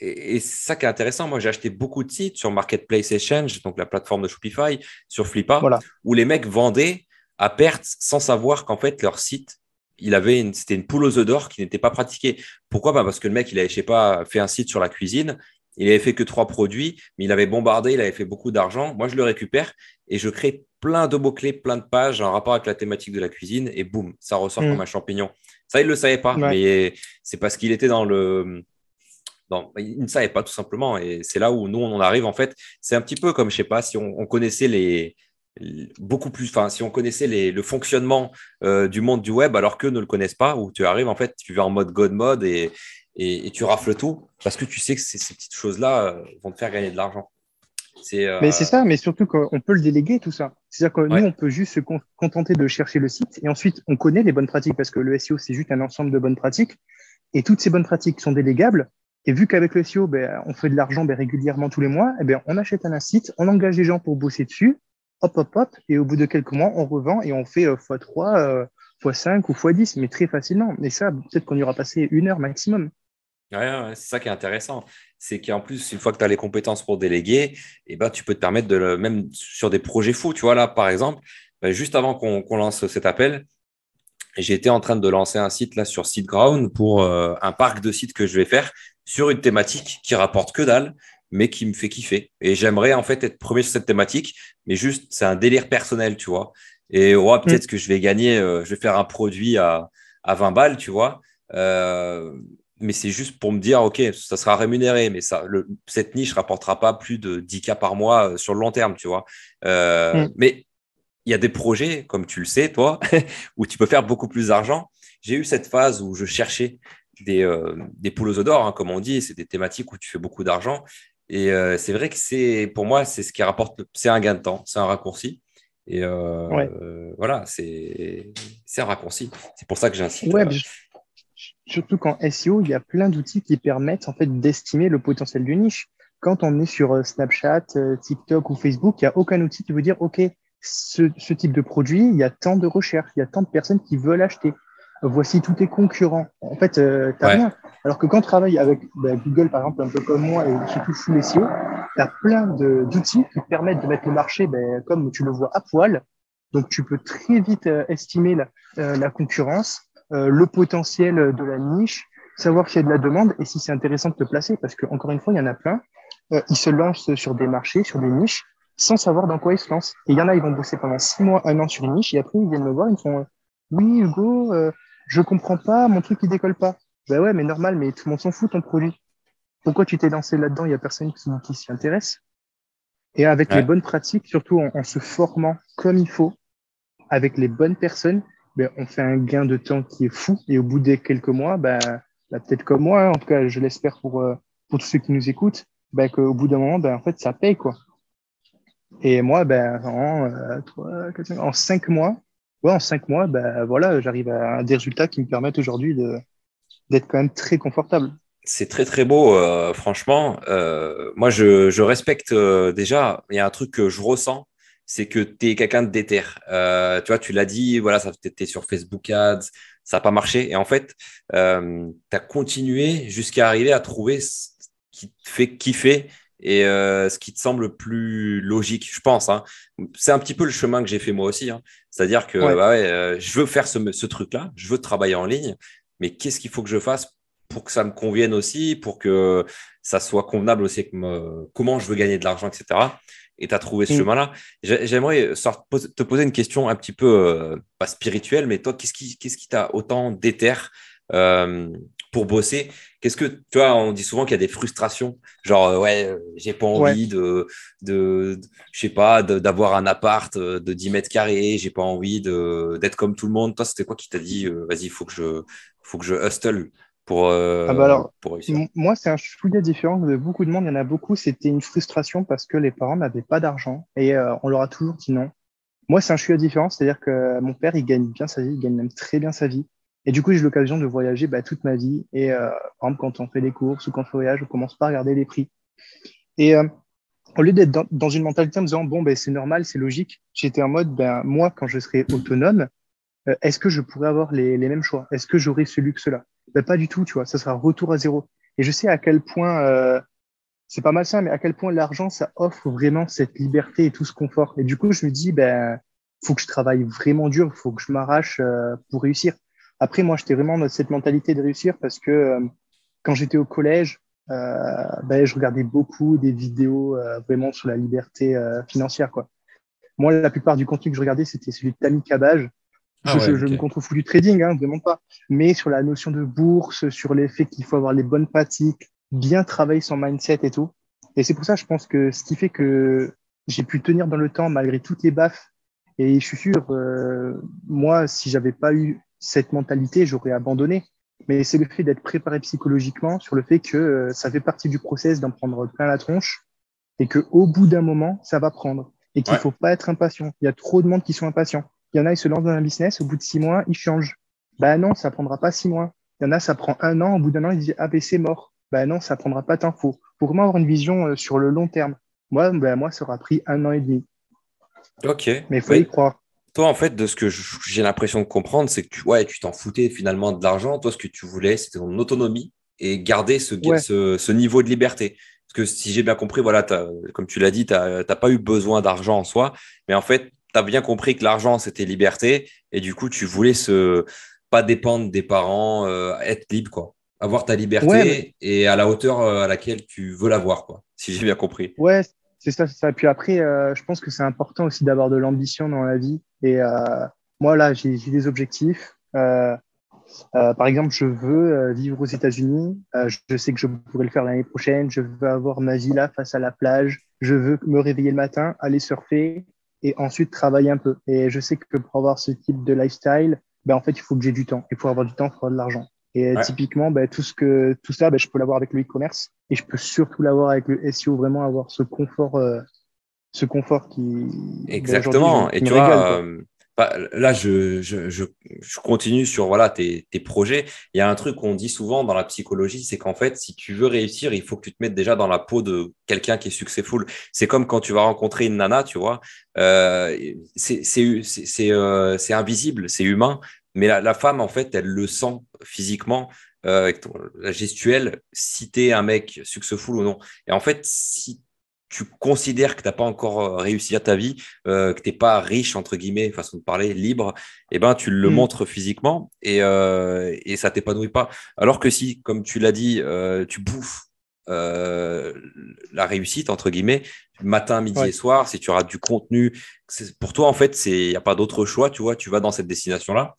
et c'est ça qui est intéressant. Moi, j'ai acheté beaucoup de sites sur Marketplace Exchange, donc la plateforme de Shopify, sur Flippa, Voilà. où les mecs vendaient à perte sans savoir qu'en fait, leur site, c'était une poule aux œufs d'or qui n'était pas pratiquée. Pourquoi? Bah, parce que le mec, il avait, je sais pas, fait un site sur la cuisine. Il avait fait que 3 produits, mais il avait bombardé, il avait fait beaucoup d'argent. Moi, je le récupère et je crée plein de mots-clés, plein de pages en rapport avec la thématique de la cuisine et boum, ça ressort comme Mm. un champignon. Ça, il ne le savait pas, Ouais. mais c'est parce qu'il était dans le, non, ils ne savaient pas tout simplement. Et c'est là où nous, on en arrive. En fait, c'est un petit peu comme, je sais pas, si on connaissait beaucoup plus, enfin, si on connaissait le fonctionnement du monde du web alors qu'eux ne le connaissent pas, où tu arrives, en fait, tu vas en mode God mode et tu rafles tout parce que tu sais que ces petites choses-là vont te faire gagner de l'argent. C'est, Mais c'est ça, mais surtout qu'on peut le déléguer, tout ça. C'est-à-dire que nous, ouais, on peut juste se contenter de chercher le site et ensuite, on connaît les bonnes pratiques parce que le SEO, c'est juste un ensemble de bonnes pratiques et toutes ces bonnes pratiques sont délégables. Et vu qu'avec le SEO, ben, on fait de l'argent ben, régulièrement tous les mois, eh ben, on achète un site, on engage des gens pour bosser dessus, hop, hop, hop, et au bout de quelques mois, on revend et on fait x3, x5 ou x10, mais très facilement. Mais ça, peut-être qu'on y aura passé 1 heure maximum. ouais, ouais, c'est ça qui est intéressant. C'est qu'en plus, une fois que tu as les compétences pour déléguer, eh ben, tu peux te permettre même sur des projets fous. Tu vois, là, par exemple, juste avant qu'on lance cet appel, j'ai été en train de lancer un site là sur SiteGround pour un parc de sites que je vais faire sur une thématique qui rapporte que dalle, mais qui me fait kiffer. Et j'aimerais en fait être premier sur cette thématique, mais juste c'est un délire personnel, tu vois. Et ouais, Mm. peut-être que je vais gagner, je vais faire un produit à 20 balles, tu vois. Euh, mais c'est juste pour me dire, OK, ça sera rémunéré, mais cette niche rapportera pas plus de 10K par mois sur le long terme, tu vois. Mm. Mais il y a des projets, comme tu le sais, toi, où tu peux faire beaucoup plus d'argent. J'ai eu cette phase où je cherchais des poules aux œufs d'or, hein, comme on dit. C'est des thématiques où tu fais beaucoup d'argent. Et c'est vrai que pour moi, c'est ce qui rapporte, c'est un gain de temps, c'est un raccourci. Et Ouais. voilà, c'est un raccourci. C'est pour ça que j'incite. Ouais, surtout qu'en SEO, il y a plein d'outils qui permettent en fait d'estimer le potentiel d'une niche. Quand on est sur Snapchat, TikTok ou Facebook, il n'y a aucun outil qui veut dire, OK, ce type de produit, il y a tant de recherches, il y a tant de personnes qui veulent acheter. Voici tous tes concurrents. En fait, tu n'as Ouais, rien. Alors que quand tu travailles avec Google, par exemple, un peu comme moi, et surtout full SEO, tu as plein d'outils qui te permettent de mettre le marché comme tu le vois à poil. Donc, tu peux très vite estimer la concurrence, le potentiel de la niche, savoir s'il y a de la demande et si c'est intéressant de te placer. Parce que encore une fois, il y en a plein. Ils se lancent sur des marchés, sur des niches, sans savoir dans quoi ils se lancent. Et il y en a, ils vont bosser pendant 6 mois, 1 an sur une niche, et après, ils viennent me voir, ils me font oui, Hugo, je comprends pas, mon truc, il décolle pas. Ben ouais, mais normal, mais tout le monde s'en fout, ton produit. Pourquoi tu t'es lancé là-dedans? Il y a personne qui s'y intéresse. Et avec les ouais. bonnes pratiques, surtout en se formant comme il faut, avec les bonnes personnes, ben, on fait un gain de temps qui est fou. Et au bout de quelques mois, peut-être comme moi, hein, en tout cas, je l'espère pour tous ceux qui nous écoutent, ben, qu'au bout d'un moment, ben, en fait, ça paye, quoi. Et moi, ben, en 5 mois, ouais, en 5 mois, ben, voilà, j'arrive à des résultats qui me permettent aujourd'hui d'être quand même très confortable. C'est très très beau, franchement. Moi, je respecte déjà. Il y a un truc que je ressens, c'est que tu es quelqu'un de déter. Tu vois, tu l'as dit, voilà, ça t'es sur Facebook Ads, ça n'a pas marché. Et en fait, tu as continué jusqu'à arriver à trouver ce qui te fait kiffer et ce qui te semble le plus logique, je pense, hein. C'est un petit peu le chemin que j'ai fait moi aussi, hein. C'est-à-dire que Ouais. bah ouais, je veux faire ce truc-là, je veux travailler en ligne, mais qu'est-ce qu'il faut que je fasse pour que ça me convienne aussi, pour que ça soit convenable aussi avec comment je veux gagner de l'argent, etc. Et tu as trouvé ce Mm. chemin-là. J'aimerais te poser une question un petit peu, pas spirituelle, mais toi, qu'est-ce qui t'a autant déter euh, pour bosser? Qu'est-ce que, tu vois, on dit souvent qu'il y a des frustrations, genre, ouais, j'ai pas Ouais. envie je sais pas, d'avoir un appart de 10 mètres carrés, j'ai pas envie d'être comme tout le monde. Toi, c'était quoi qui t'a dit, vas-y, il faut que je hustle pour, Ah bah euh, alors, pour réussir. moi, c'est un chouïa différent de beaucoup de monde. Il y en a beaucoup, c'était une frustration parce que les parents n'avaient pas d'argent et on leur a toujours dit non. Moi, c'est un chouïa différent, c'est-à-dire que mon père, il gagne bien sa vie, il gagne même très bien sa vie. Et du coup, j'ai eu l'occasion de voyager toute ma vie. Et par exemple, quand on fait des courses ou quand on voyage, on commence pas à regarder les prix. Et au lieu d'être dans une mentalité en me disant, bon, ben, c'est normal, c'est logique, j'étais en mode, ben, moi, quand je serai autonome, est-ce que je pourrais avoir les mêmes choix? Est-ce que j'aurai ce luxe-là? Ben, pas du tout, tu vois, ça sera retour à zéro. Et je sais à quel point, c'est pas mal ça, mais à quel point l'argent, ça offre vraiment cette liberté et tout ce confort. Et du coup, je me dis, ben, faut que je travaille vraiment dur, faut que je m'arrache pour réussir. Après, moi, j'étais vraiment dans cette mentalité de réussir parce que quand j'étais au collège, ben, je regardais beaucoup des vidéos vraiment sur la liberté financière, quoi. Moi, la plupart du contenu que je regardais, c'était celui de Tammy Cabage. Ah Je, ouais, je, je ok. me contrefous du trading, hein, vraiment pas. Mais sur la notion de bourse, sur l'effet qu'il faut avoir les bonnes pratiques, bien travailler son mindset et tout. Et c'est pour ça, je pense que ce qui fait que j'ai pu tenir dans le temps malgré toutes les baffes. Et je suis sûr, moi, si j'avais pas eu cette mentalité, j'aurais abandonné. Mais c'est le fait d'être préparé psychologiquement sur le fait que ça fait partie du process d'en prendre plein la tronche et qu'au bout d'un moment, ça va prendre et qu'il Ouais. faut pas être impatient. Il y a trop de monde qui sont impatients. Il y en a, ils se lancent dans un business, au bout de 6 mois, ils changent. Ben non, ça prendra pas 6 mois. Il y en a, ça prend un an, au bout d'un an, ils disent, ah ben c'est mort. Ben non, ça prendra pas tant. Faut vraiment avoir une vision sur le long terme. Moi, ça aura pris 1 an et demi. Ok. Mais il faut y Mais croire. toi, en fait, de ce que j'ai l'impression de comprendre, c'est que ouais, tu t'en foutais finalement de l'argent. Toi, ce que tu voulais, c'était ton autonomie et garder ce, Ouais, ce, ce niveau de liberté. Parce que si j'ai bien compris, voilà, comme tu l'as dit, tu n'as pas eu besoin d'argent en soi. Mais en fait, tu as bien compris que l'argent, c'était liberté. Et du coup, tu voulais pas dépendre des parents, être libre, quoi. Avoir ta ouais, mais liberté et à la hauteur à laquelle tu veux l'avoir, quoi. Si j'ai bien compris. ouais, c'est ça, c'est ça. Puis après, je pense que c'est important aussi d'avoir de l'ambition dans la vie. Et moi, là, j'ai des objectifs. Par exemple, je veux vivre aux États-Unis. Je sais que je pourrais le faire l'année prochaine. Je veux avoir ma villa face à la plage. Je veux me réveiller le matin, aller surfer et ensuite travailler un peu. Et je sais que pour avoir ce type de lifestyle, ben, en fait, il faut que j'ai du temps. Et pour avoir du temps, il faut avoir de l'argent. Et Ouais. typiquement, ben, tout ça, ben, je peux l'avoir avec le e-commerce et je peux surtout l'avoir avec le SEO, vraiment avoir ce confort ben, aujourd'hui, Exactement. Et qui me tu régale, vois, quoi. là, je continue sur voilà, tes projets. Il y a un truc qu'on dit souvent dans la psychologie, c'est qu'en fait, si tu veux réussir, il faut que tu te mettes déjà dans la peau de quelqu'un qui est successful. C'est comme quand tu vas rencontrer une nana, tu vois, c'est invisible, c'est humain, mais la femme, en fait, elle le sent physiquement. Avec la gestuelle, si tu es un mec successful ou non. Et en fait, si tu considères que tu n'as pas encore réussi à ta vie, que tu n'es pas riche, entre guillemets, façon de parler, libre, eh ben, tu le Mm. montres physiquement et ça ne t'épanouit pas. Alors que si, comme tu l'as dit, tu bouffes euh, la réussite, entre guillemets, matin, midi et Ouais. soir, si tu auras du contenu, pour toi, en fait, il n'y a pas d'autre choix, tu vois, tu vas dans cette destination-là.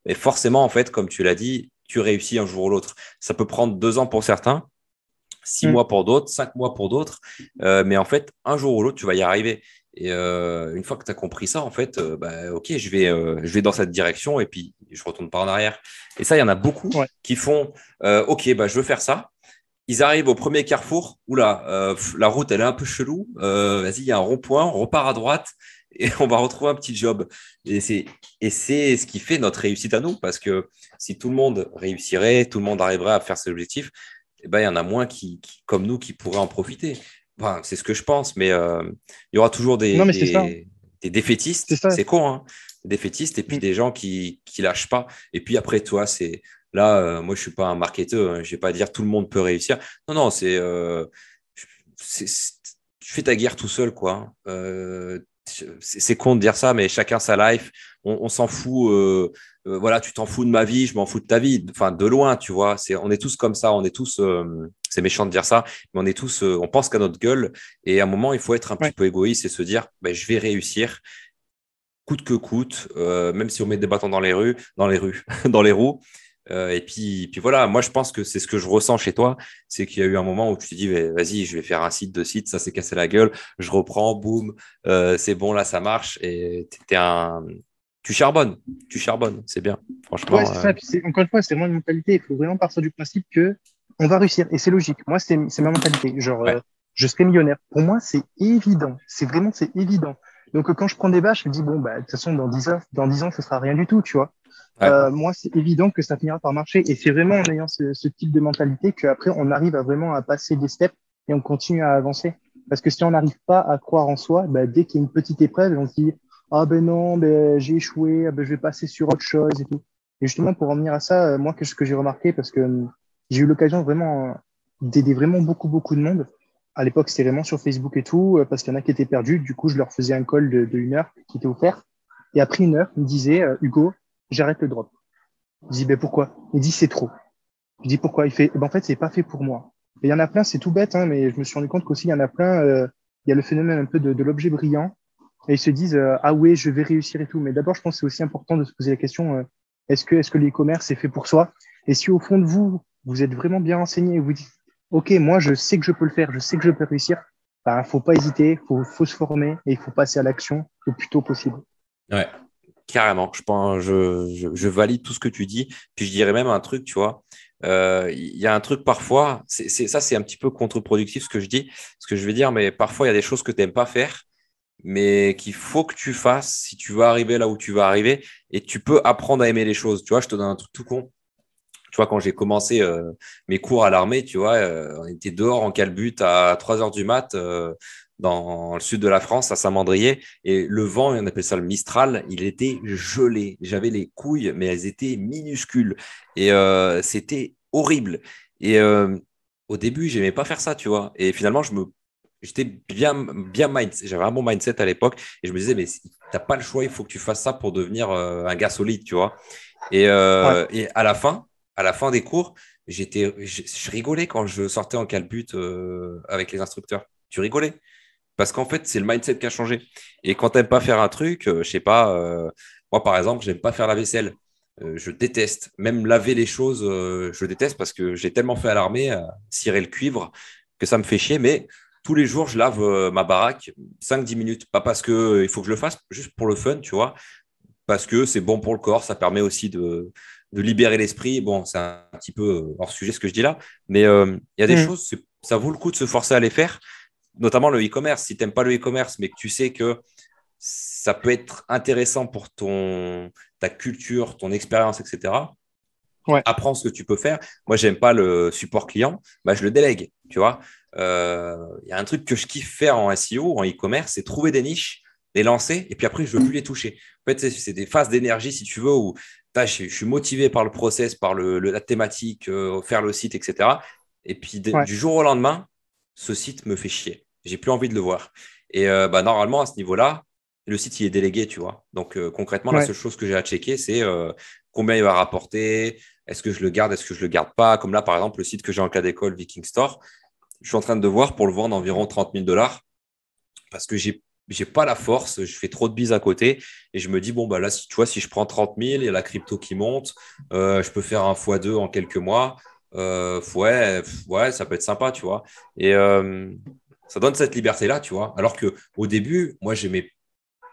Et forcément, en fait, comme tu l'as dit, tu réussis un jour ou l'autre. Ça peut prendre 2 ans pour certains, six Mm. mois pour d'autres, 5 mois pour d'autres. Mais en fait, un jour ou l'autre, tu vas y arriver. Et une fois que tu as compris ça, en fait, bah, ok, je vais dans cette direction et puis je retourne pas en arrière. Et ça, il y en a beaucoup Ouais. qui font, ok, bah, je veux faire ça. Ils arrivent au premier carrefour. Oula, la route, elle est un peu chelou. Vas-y, il y a un rond-point, on repart à droite et on va retrouver un petit job. Et c'est ce qui fait notre réussite à nous, parce que si tout le monde réussirait, tout le monde arriverait à faire ses objectifs, eh ben, il y en a moins comme nous, qui pourraient en profiter. Enfin, c'est ce que je pense, mais il y aura toujours Non, mais c'est ça. des C'est défaitistes, ça. c'est con, hein, des défaitistes, et puis Mm. des gens qui lâchent pas. Et puis après, toi, c'est là, moi, je suis pas un marketeur, hein, je vais pas dire tout le monde peut réussir. Non, non, tu fais ta guerre tout seul, quoi. C'est con de dire ça, mais chacun sa life. On s'en fout. Voilà, tu t'en fous de ma vie, je m'en fous de ta vie. Enfin, de loin, tu vois. On est tous comme ça. On est tous. C'est méchant de dire ça, mais on est tous. On pense qu'à notre gueule. Et à un moment, il faut être un petit Ouais. peu égoïste et se dire, ben, je vais réussir coûte que coûte, même si on met des bâtons dans les rues, dans les roues. Puis voilà, moi je pense que c'est ce que je ressens chez toi, c'est qu'il y a eu un moment où tu te dis, vas-y, je vais faire un site, deux sites, ça s'est cassé la gueule, je reprends, boum, c'est bon, là ça marche, et tu charbonnes, c'est bien, Ouais, franchement. c'est ça. Puis encore une fois, c'est vraiment une mentalité. Il faut vraiment partir du principe que on va réussir. Et c'est logique. Moi, c'est ma mentalité. Genre, Ouais, je serai millionnaire. Pour moi, c'est évident. C'est évident. Donc, quand je prends des vaches, je me dis, bon, bah, de toute façon, dans 10 ans, ce sera rien du tout, tu vois. ouais, Moi, c'est évident que ça finira par marcher. Et c'est vraiment en ayant ce type de mentalité qu'après, on arrive à vraiment à passer des steps et on continue à avancer. Parce que si on n'arrive pas à croire en soi, bah, dès qu'il y a une petite épreuve, on se dit, ah ben non, ben, j'ai échoué, ah ben, je vais passer sur autre chose et tout. Et justement, pour en venir à ça, moi, ce que j'ai remarqué, parce que j'ai eu l'occasion vraiment d'aider vraiment beaucoup de monde. À l'époque, c'était vraiment sur Facebook et tout, parce qu'il y en a qui étaient perdus. Du coup, je leur faisais un call de 1 heure qui était offert. Et après 1 heure, ils me disaient, Hugo, j'arrête le drop. Je dis, ben pourquoi? Il dit, c'est trop. Je dis, pourquoi? Il fait, ben, en fait, c'est pas fait pour moi. Et il y en a plein, c'est tout bête, hein, mais je me suis rendu compte qu'aussi, il y en a plein, il y a le phénomène un peu de l'objet brillant. Et ils se disent, ah ouais, je vais réussir et tout. Mais d'abord, je pense que c'est aussi important de se poser la question, est-ce que l'e-commerce est fait pour soi? Et si au fond de vous, vous êtes vraiment bien renseigné et vous dites, OK, moi, je sais que je peux le faire, je sais que je peux réussir, ben, faut pas hésiter, faut se former et il faut passer à l'action le plus tôt possible. ouais, carrément. Je pense, je valide tout ce que tu dis. Puis je dirais même un truc, tu vois. Il y a un truc parfois, ça c'est un petit peu contre-productif ce que je dis, ce que je veux dire, mais parfois il y a des choses que tu n'aimes pas faire, mais qu'il faut que tu fasses si tu veux arriver là où tu vas arriver, et tu peux apprendre à aimer les choses. Tu vois, je te donne un truc tout con. Tu vois, quand j'ai commencé mes cours à l'armée, tu vois, on était dehors en calbut à 3 heures du mat, dans le sud de la France, à Saint-Mandrier, et le vent, on appelle ça le Mistral, il était gelé. J'avais les couilles, mais elles étaient minuscules, et c'était horrible. Et au début, j'aimais pas faire ça, tu vois. Et finalement, j'étais bien mindset. J'avais un bon mindset à l'époque, et je me disais, mais t'as pas le choix, il faut que tu fasses ça pour devenir un gars solide, tu vois. Ouais, Et à la fin des cours, je rigolais quand je sortais en calbut avec les instructeurs. Tu rigolais. Parce qu'en fait, c'est le mindset qui a changé. Et quand tu n'aimes pas faire un truc, je sais pas, moi par exemple, j'aime pas faire la vaisselle. Je déteste. Même laver les choses, je déteste parce que j'ai tellement fait à l'armée, cirer le cuivre, que ça me fait chier. Mais tous les jours, je lave ma baraque 5-10 minutes. Pas parce que il faut que je le fasse, juste pour le fun, tu vois, parce que c'est bon pour le corps, ça permet aussi de libérer l'esprit. Bon, c'est un petit peu hors sujet ce que je dis là, mais il y a des mmh, choses, ça vaut le coup de se forcer à les faire, notamment le e-commerce. Si tu n'aimes pas le e-commerce, mais que tu sais que ça peut être intéressant pour ta culture, ton expérience, etc., ouais, apprends ce que tu peux faire. Moi, j'aime pas le support client, bah, je le délègue, tu vois. Il y a un truc que je kiffe faire en SEO, en e-commerce, c'est trouver des niches, les lancer, et puis après, je ne veux plus les toucher. En fait, c'est des phases d'énergie, si tu veux, où je suis motivé par le process, par la thématique, faire le site, etc. Et puis, ouais, du jour au lendemain, ce site me fait chier. J'ai plus envie de le voir. Et bah, normalement, à ce niveau-là, le site, il est délégué, tu vois. Donc, concrètement, la ouais. seule chose que j'ai à checker, c'est combien il va rapporter, est-ce que je le garde, est-ce que je le garde pas? Comme là, par exemple, le site que j'ai en cas d'école, Viking Store, je suis en train de voir pour le vendre environ 30 000 $ parce que j'ai pas la force, je fais trop de bises à côté et je me dis, bon, bah là, si, tu vois, si je prends 30 000, il y a la crypto qui monte, je peux faire un x2 en quelques mois. Ouais, ouais, ça peut être sympa, tu vois. Et Ça donne cette liberté-là, tu vois. Alors qu'au début, moi, j'aimais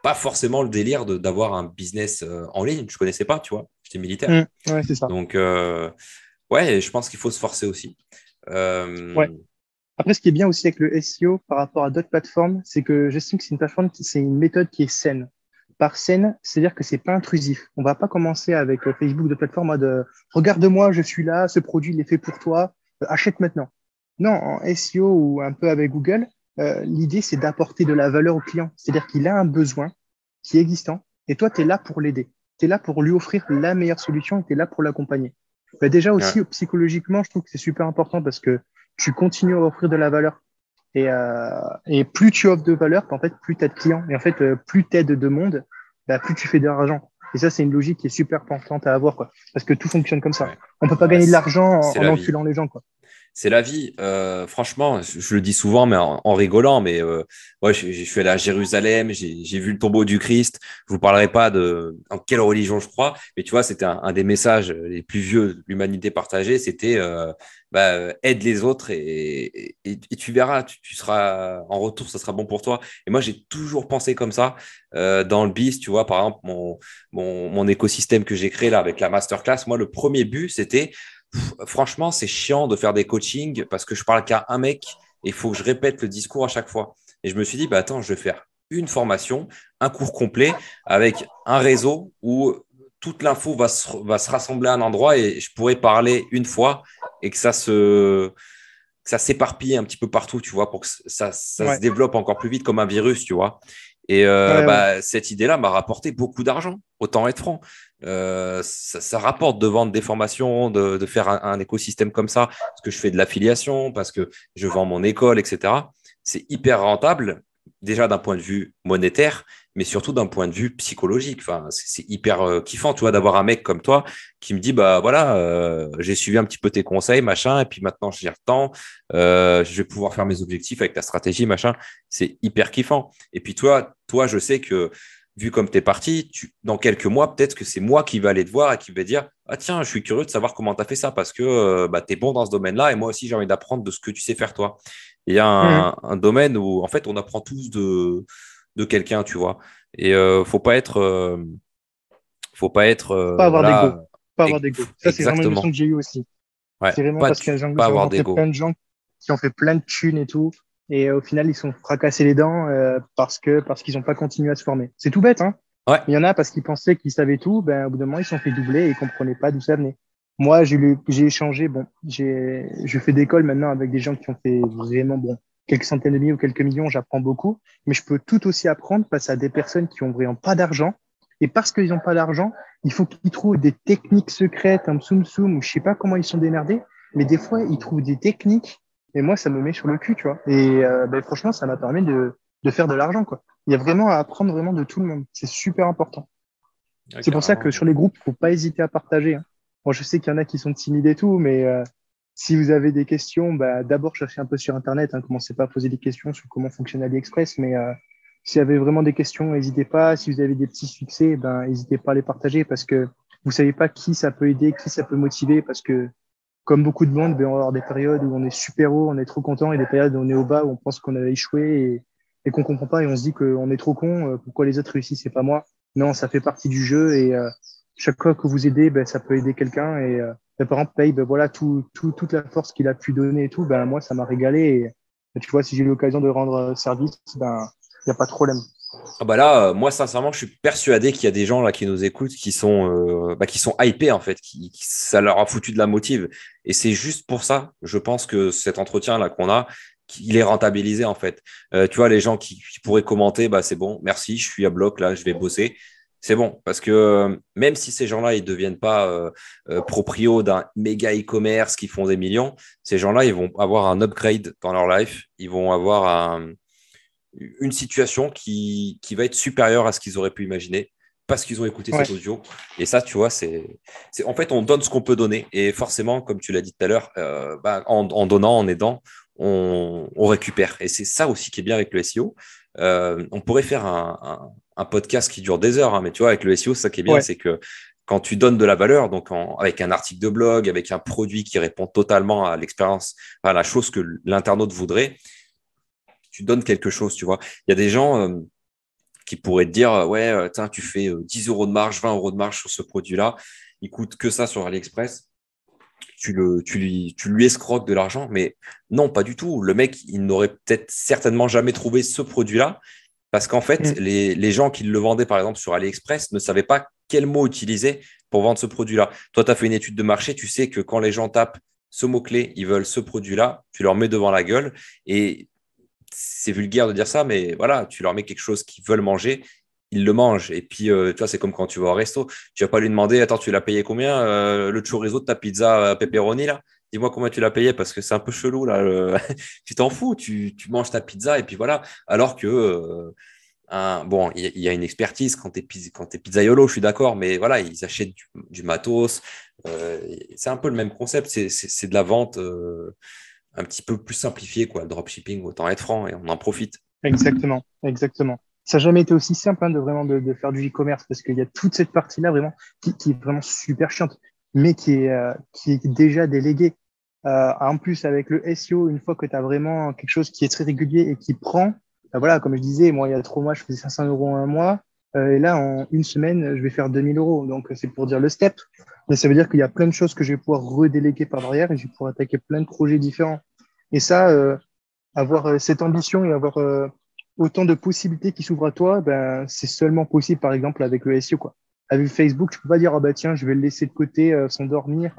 pas forcément le délire d'avoir un business en ligne. Je connaissais pas, tu vois. J'étais militaire. Ouais, c'est ça. Donc, ouais, je pense qu'il faut se forcer aussi. Ouais. Euh, Après, ce qui est bien aussi avec le SEO par rapport à d'autres plateformes, c'est que j'estime que c'est une plateforme, c'est une méthode qui est saine. Par saine, c'est-à-dire que c'est pas intrusif. On va pas commencer avec Facebook, d'autres plateformes, en mode regarde-moi, je suis là, ce produit il est fait pour toi, achète maintenant. Non, en SEO ou un peu avec Google, l'idée c'est d'apporter de la valeur au client. C'est-à-dire qu'il a un besoin qui est existant et toi, tu es là pour l'aider. Tu es là pour lui offrir la meilleure solution et tu es là pour l'accompagner. Bah, déjà ouais, aussi, psychologiquement, je trouve que c'est super important parce que tu continues à offrir de la valeur. Et plus tu offres de valeur, en fait, plus tu as de clients. Et en fait, plus tu aides de monde, bah, plus tu fais de l'argent. Et ça, c'est une logique qui est super importante à avoir, quoi. Parce que tout fonctionne comme ça. ouais. On peut pas Ouais, gagner de l'argent c'est en la vie. enculant les gens, quoi. C'est la vie. Franchement, je le dis souvent, mais en rigolant, mais ouais, je suis allé à Jérusalem, j'ai vu le tombeau du Christ. Je vous parlerai pas de en quelle religion je crois, mais tu vois, c'était un des messages les plus vieux de l'humanité partagée. C'était aide les autres et tu verras, tu seras en retour, ça sera bon pour toi. Et moi, j'ai toujours pensé comme ça dans le biz. Tu vois, par exemple, mon écosystème que j'ai créé là avec la masterclass. Moi, le premier but, c'était franchement, c'est chiant de faire des coachings parce que je parle qu'à un mec et il faut que je répète le discours à chaque fois. Et je me suis dit, bah attends, je vais faire une formation, un cours complet avec un réseau où toute l'info va se rassembler à un endroit et je pourrais parler une fois et que ça s'éparpille un petit peu partout, tu vois, pour que ça se Ouais, développe encore plus vite comme un virus, tu vois. Et ouais, ouais. bah, cette idée-là m'a rapporté beaucoup d'argent, autant être franc. Ça rapporte de vendre des formations, de faire un écosystème comme ça, parce que je fais de l'affiliation, parce que je vends mon école, etc. C'est hyper rentable, déjà d'un point de vue monétaire, mais surtout d'un point de vue psychologique. Enfin, c'est hyper kiffant, tu vois, d'avoir un mec comme toi qui me dit, bah voilà, j'ai suivi un petit peu tes conseils, machin, et puis maintenant je gère le temps, je vais pouvoir faire mes objectifs avec ta stratégie, machin. C'est hyper kiffant. Et puis toi, je sais que vu comme tu es parti, dans quelques mois, peut-être que c'est moi qui vais aller te voir et qui vais dire, ah tiens, je suis curieux de savoir comment tu as fait ça parce que bah, tu es bon dans ce domaine-là et moi aussi j'ai envie d'apprendre de ce que tu sais faire toi. Il y a Mhm. un domaine où en fait on apprend tous de quelqu'un, tu vois. Et faut pas être Faut pas avoir voilà, d'ego. Faut pas avoir d'ego. Ça, c'est vraiment une leçon exactement. que j'ai eue aussi. Ouais, C'est vraiment parce que pas j'ai avoir rencontré plein d'ego. de gens qui ont fait plein de thunes et tout. Et au final, ils se sont fracassés les dents parce qu'ils n'ont pas continué à se former. C'est tout bête, hein. Ouais, Il y en a parce qu'ils pensaient qu'ils savaient tout. Ben, au bout d'un moment, ils se sont fait doubler et ils comprenaient pas d'où ça venait. Moi, j'ai échangé. Bon, je fais d'école maintenant avec des gens qui ont fait vraiment bon quelques centaines de milliers ou quelques millions. J'apprends beaucoup, mais je peux tout aussi apprendre face à des personnes qui ont vraiment pas d'argent. Et parce qu'ils n'ont pas d'argent, il faut qu'ils trouvent des techniques secrètes, un Tsum Tsum, ou je sais pas comment ils sont démerdés, mais des fois, ils trouvent des techniques, et moi, ça me met sur le cul, tu vois. Et ben, franchement, ça m'a permis de faire de l'argent, quoi. Il y a vraiment à apprendre vraiment de tout le monde. C'est super important. ouais, C'est pour ça que carrément. sur les groupes, faut pas hésiter à partager, hein. Moi, je sais qu'il y en a qui sont timides et tout, mais si vous avez des questions, bah, d'abord cherchez un peu sur Internet, hein. Commencez pas à poser des questions sur comment fonctionne AliExpress, mais s'il y avait vraiment des questions, n'hésitez pas. Si vous avez des petits succès, ben, n'hésitez pas à les partager parce que vous savez pas qui ça peut aider, qui ça peut motiver, parce que comme beaucoup de monde, ben, on va avoir des périodes où on est super haut, on est trop content, et des périodes où on est au bas, où on pense qu'on a échoué et qu'on comprend pas, et on se dit qu'on est trop con, pourquoi les autres réussissent, c'est pas moi. Non, ça fait partie du jeu, et chaque fois que vous aidez, ben, ça peut aider quelqu'un, et mes parents payent, ben, voilà, toute la force qu'il a pu donner et tout, ben, moi, ça m'a régalé, et tu vois, si j'ai eu l'occasion de rendre service, ben, il n'y a pas de problème. Ah bah là, moi, sincèrement, je suis persuadé qu'il y a des gens là qui nous écoutent qui sont hypés en fait, ça leur a foutu de la motive. Et c'est juste pour ça, je pense que cet entretien là qu'on a, il est rentabilisé en fait. Tu vois, les gens qui pourraient commenter, bah c'est bon, merci, je suis à bloc là, je vais bosser. C'est bon, parce que même si ces gens-là, ils ne deviennent pas proprio d'un méga e-commerce qui font des millions, ces gens-là, ils vont avoir un upgrade dans leur life, ils vont avoir une situation qui va être supérieure à ce qu'ils auraient pu imaginer parce qu'ils ont écouté Ouais, cet audio. Et ça, tu vois, en fait, on donne ce qu'on peut donner. Et forcément, comme tu l'as dit tout à l'heure, bah, en donnant, en aidant, on récupère. Et c'est ça aussi qui est bien avec le SEO. On pourrait faire un podcast qui dure des heures, hein, mais tu vois, avec le SEO, ça qui est bien, ouais, c'est que quand tu donnes de la valeur, donc avec un article de blog, avec un produit qui répond totalement à l'expérience, à la chose que l'internaute voudrait, tu donnes quelque chose, tu vois. Il y a des gens qui pourraient te dire, ouais, tiens, tu fais 10 euros de marge, 20 euros de marge sur ce produit-là, il coûte que ça sur AliExpress. Tu lui escroques de l'argent, mais non, pas du tout. Le mec, il n'aurait peut-être certainement jamais trouvé ce produit-là parce qu'en fait, Mm. les gens qui le vendaient, par exemple, sur AliExpress ne savaient pas quel mot utiliser pour vendre ce produit-là. Toi, tu as fait une étude de marché, tu sais que quand les gens tapent ce mot-clé, ils veulent ce produit-là, tu leur mets devant la gueule et c'est vulgaire de dire ça, mais voilà, tu leur mets quelque chose qu'ils veulent manger, ils le mangent. Et puis, tu vois, c'est comme quand tu vas au resto, tu vas pas lui demander, attends, tu l'as payé combien le chorizo de ta pizza pepperoni là? Dis-moi combien tu l'as payé parce que c'est un peu chelou là. Tu t'en fous, tu manges ta pizza et puis voilà. Alors que bon, il y a une expertise quand t'es pizzaiolo, je suis d'accord, mais voilà, ils achètent du matos. Euh, c'est un peu le même concept, c'est de la vente un petit peu plus simplifiée, quoi. Le dropshipping, autant être franc et on en profite. Exactement, exactement. Ça n'a jamais été aussi simple hein, de faire du e-commerce parce qu'il y a toute cette partie-là vraiment qui est vraiment super chiante, mais qui est déjà déléguée. En plus, avec le SEO, une fois que tu as vraiment quelque chose qui est très régulier et qui prend, ben voilà, comme je disais, moi, il y a 3 mois, je faisais 500 euros un mois. Et là, en une semaine, je vais faire 2000 euros. Donc, c'est pour dire le step. Mais ça veut dire qu'il y a plein de choses que je vais pouvoir redéléguer par derrière et je vais pouvoir attaquer plein de projets différents. Et ça, avoir cette ambition et avoir autant de possibilités qui s'ouvrent à toi, ben, c'est seulement possible, par exemple, avec le SEO, quoi. Avec Facebook, tu peux pas dire, ah bah tiens, je vais le laisser de côté, s'endormir,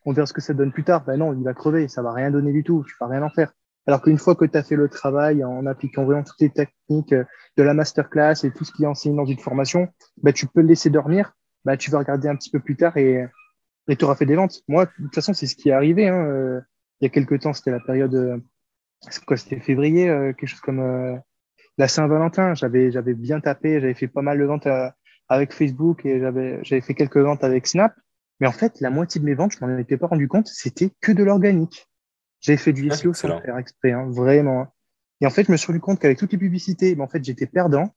on verra ce que ça donne plus tard. Ben non, il va crever, ça va rien donner du tout, tu vas rien en faire. Alors qu'une fois que tu as fait le travail en appliquant vraiment toutes les techniques de la masterclass et tout ce qui est enseigné dans une formation, ben, tu peux le laisser dormir, ben, tu vas regarder un petit peu plus tard et tu auras fait des ventes. Moi, de toute façon, c'est ce qui est arrivé, hein, il y a quelques temps, c'était la période c'est quoi, c'était février, quelque chose comme la Saint-Valentin. J'avais bien tapé, j'avais fait pas mal de ventes avec Facebook et j'avais fait quelques ventes avec Snap. Mais en fait, la moitié de mes ventes, je m'en étais pas rendu compte, c'était que de l'organique. J'avais fait du SEO sans le Excellent. faire exprès, hein, vraiment. Et en fait, je me suis rendu compte qu'avec toutes les publicités, ben, en fait, j'étais perdant.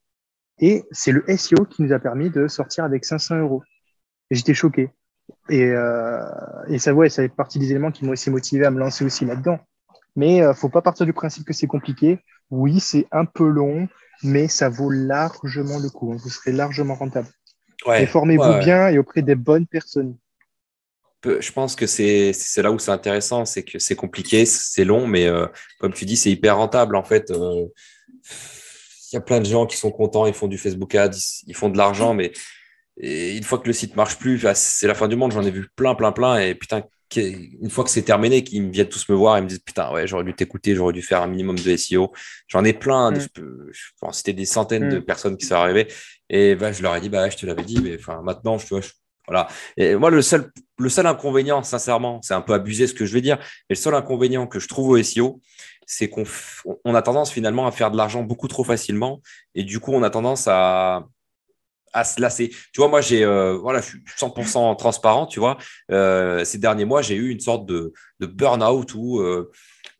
Et c'est le SEO qui nous a permis de sortir avec 500 euros. Et j'étais choqué. Et ça, ouais, ça fait partie des éléments qui m'ont aussi motivé à me lancer aussi là-dedans. Mais faut pas partir du principe que c'est compliqué. Oui, c'est un peu long, mais ça vaut largement le coup, hein. Vous serez largement rentable. Et Ouais, ouais, formez-vous ouais. bien et auprès des bonnes personnes. Je pense que c'est là où c'est intéressant, c'est que c'est compliqué, c'est long, mais comme tu dis, c'est hyper rentable en fait. Il y a plein de gens qui sont contents, ils font du Facebook Ads, ils font de l'argent, mais une fois que le site marche plus, enfin, c'est la fin du monde. J'en ai vu plein, plein, plein, et putain, une fois que c'est terminé, qu'ils me viennent tous me voir et me disent putain, ouais, j'aurais dû t'écouter, j'aurais dû faire un minimum de SEO. J'en ai plein, Mm, je pense c'était des centaines de mm. personnes qui sont arrivées, et bah, je leur ai dit bah, je te l'avais dit, mais enfin maintenant, voilà. Et moi, le seul inconvénient, sincèrement, c'est un peu abusé ce que je vais dire, mais le seul inconvénient que je trouve au SEO, c'est on a tendance finalement à faire de l'argent beaucoup trop facilement. Et du coup, on a tendance à se lasser. Tu vois, moi, voilà, je suis 100% transparent, tu vois. Ces derniers mois, j'ai eu une sorte de burn-out où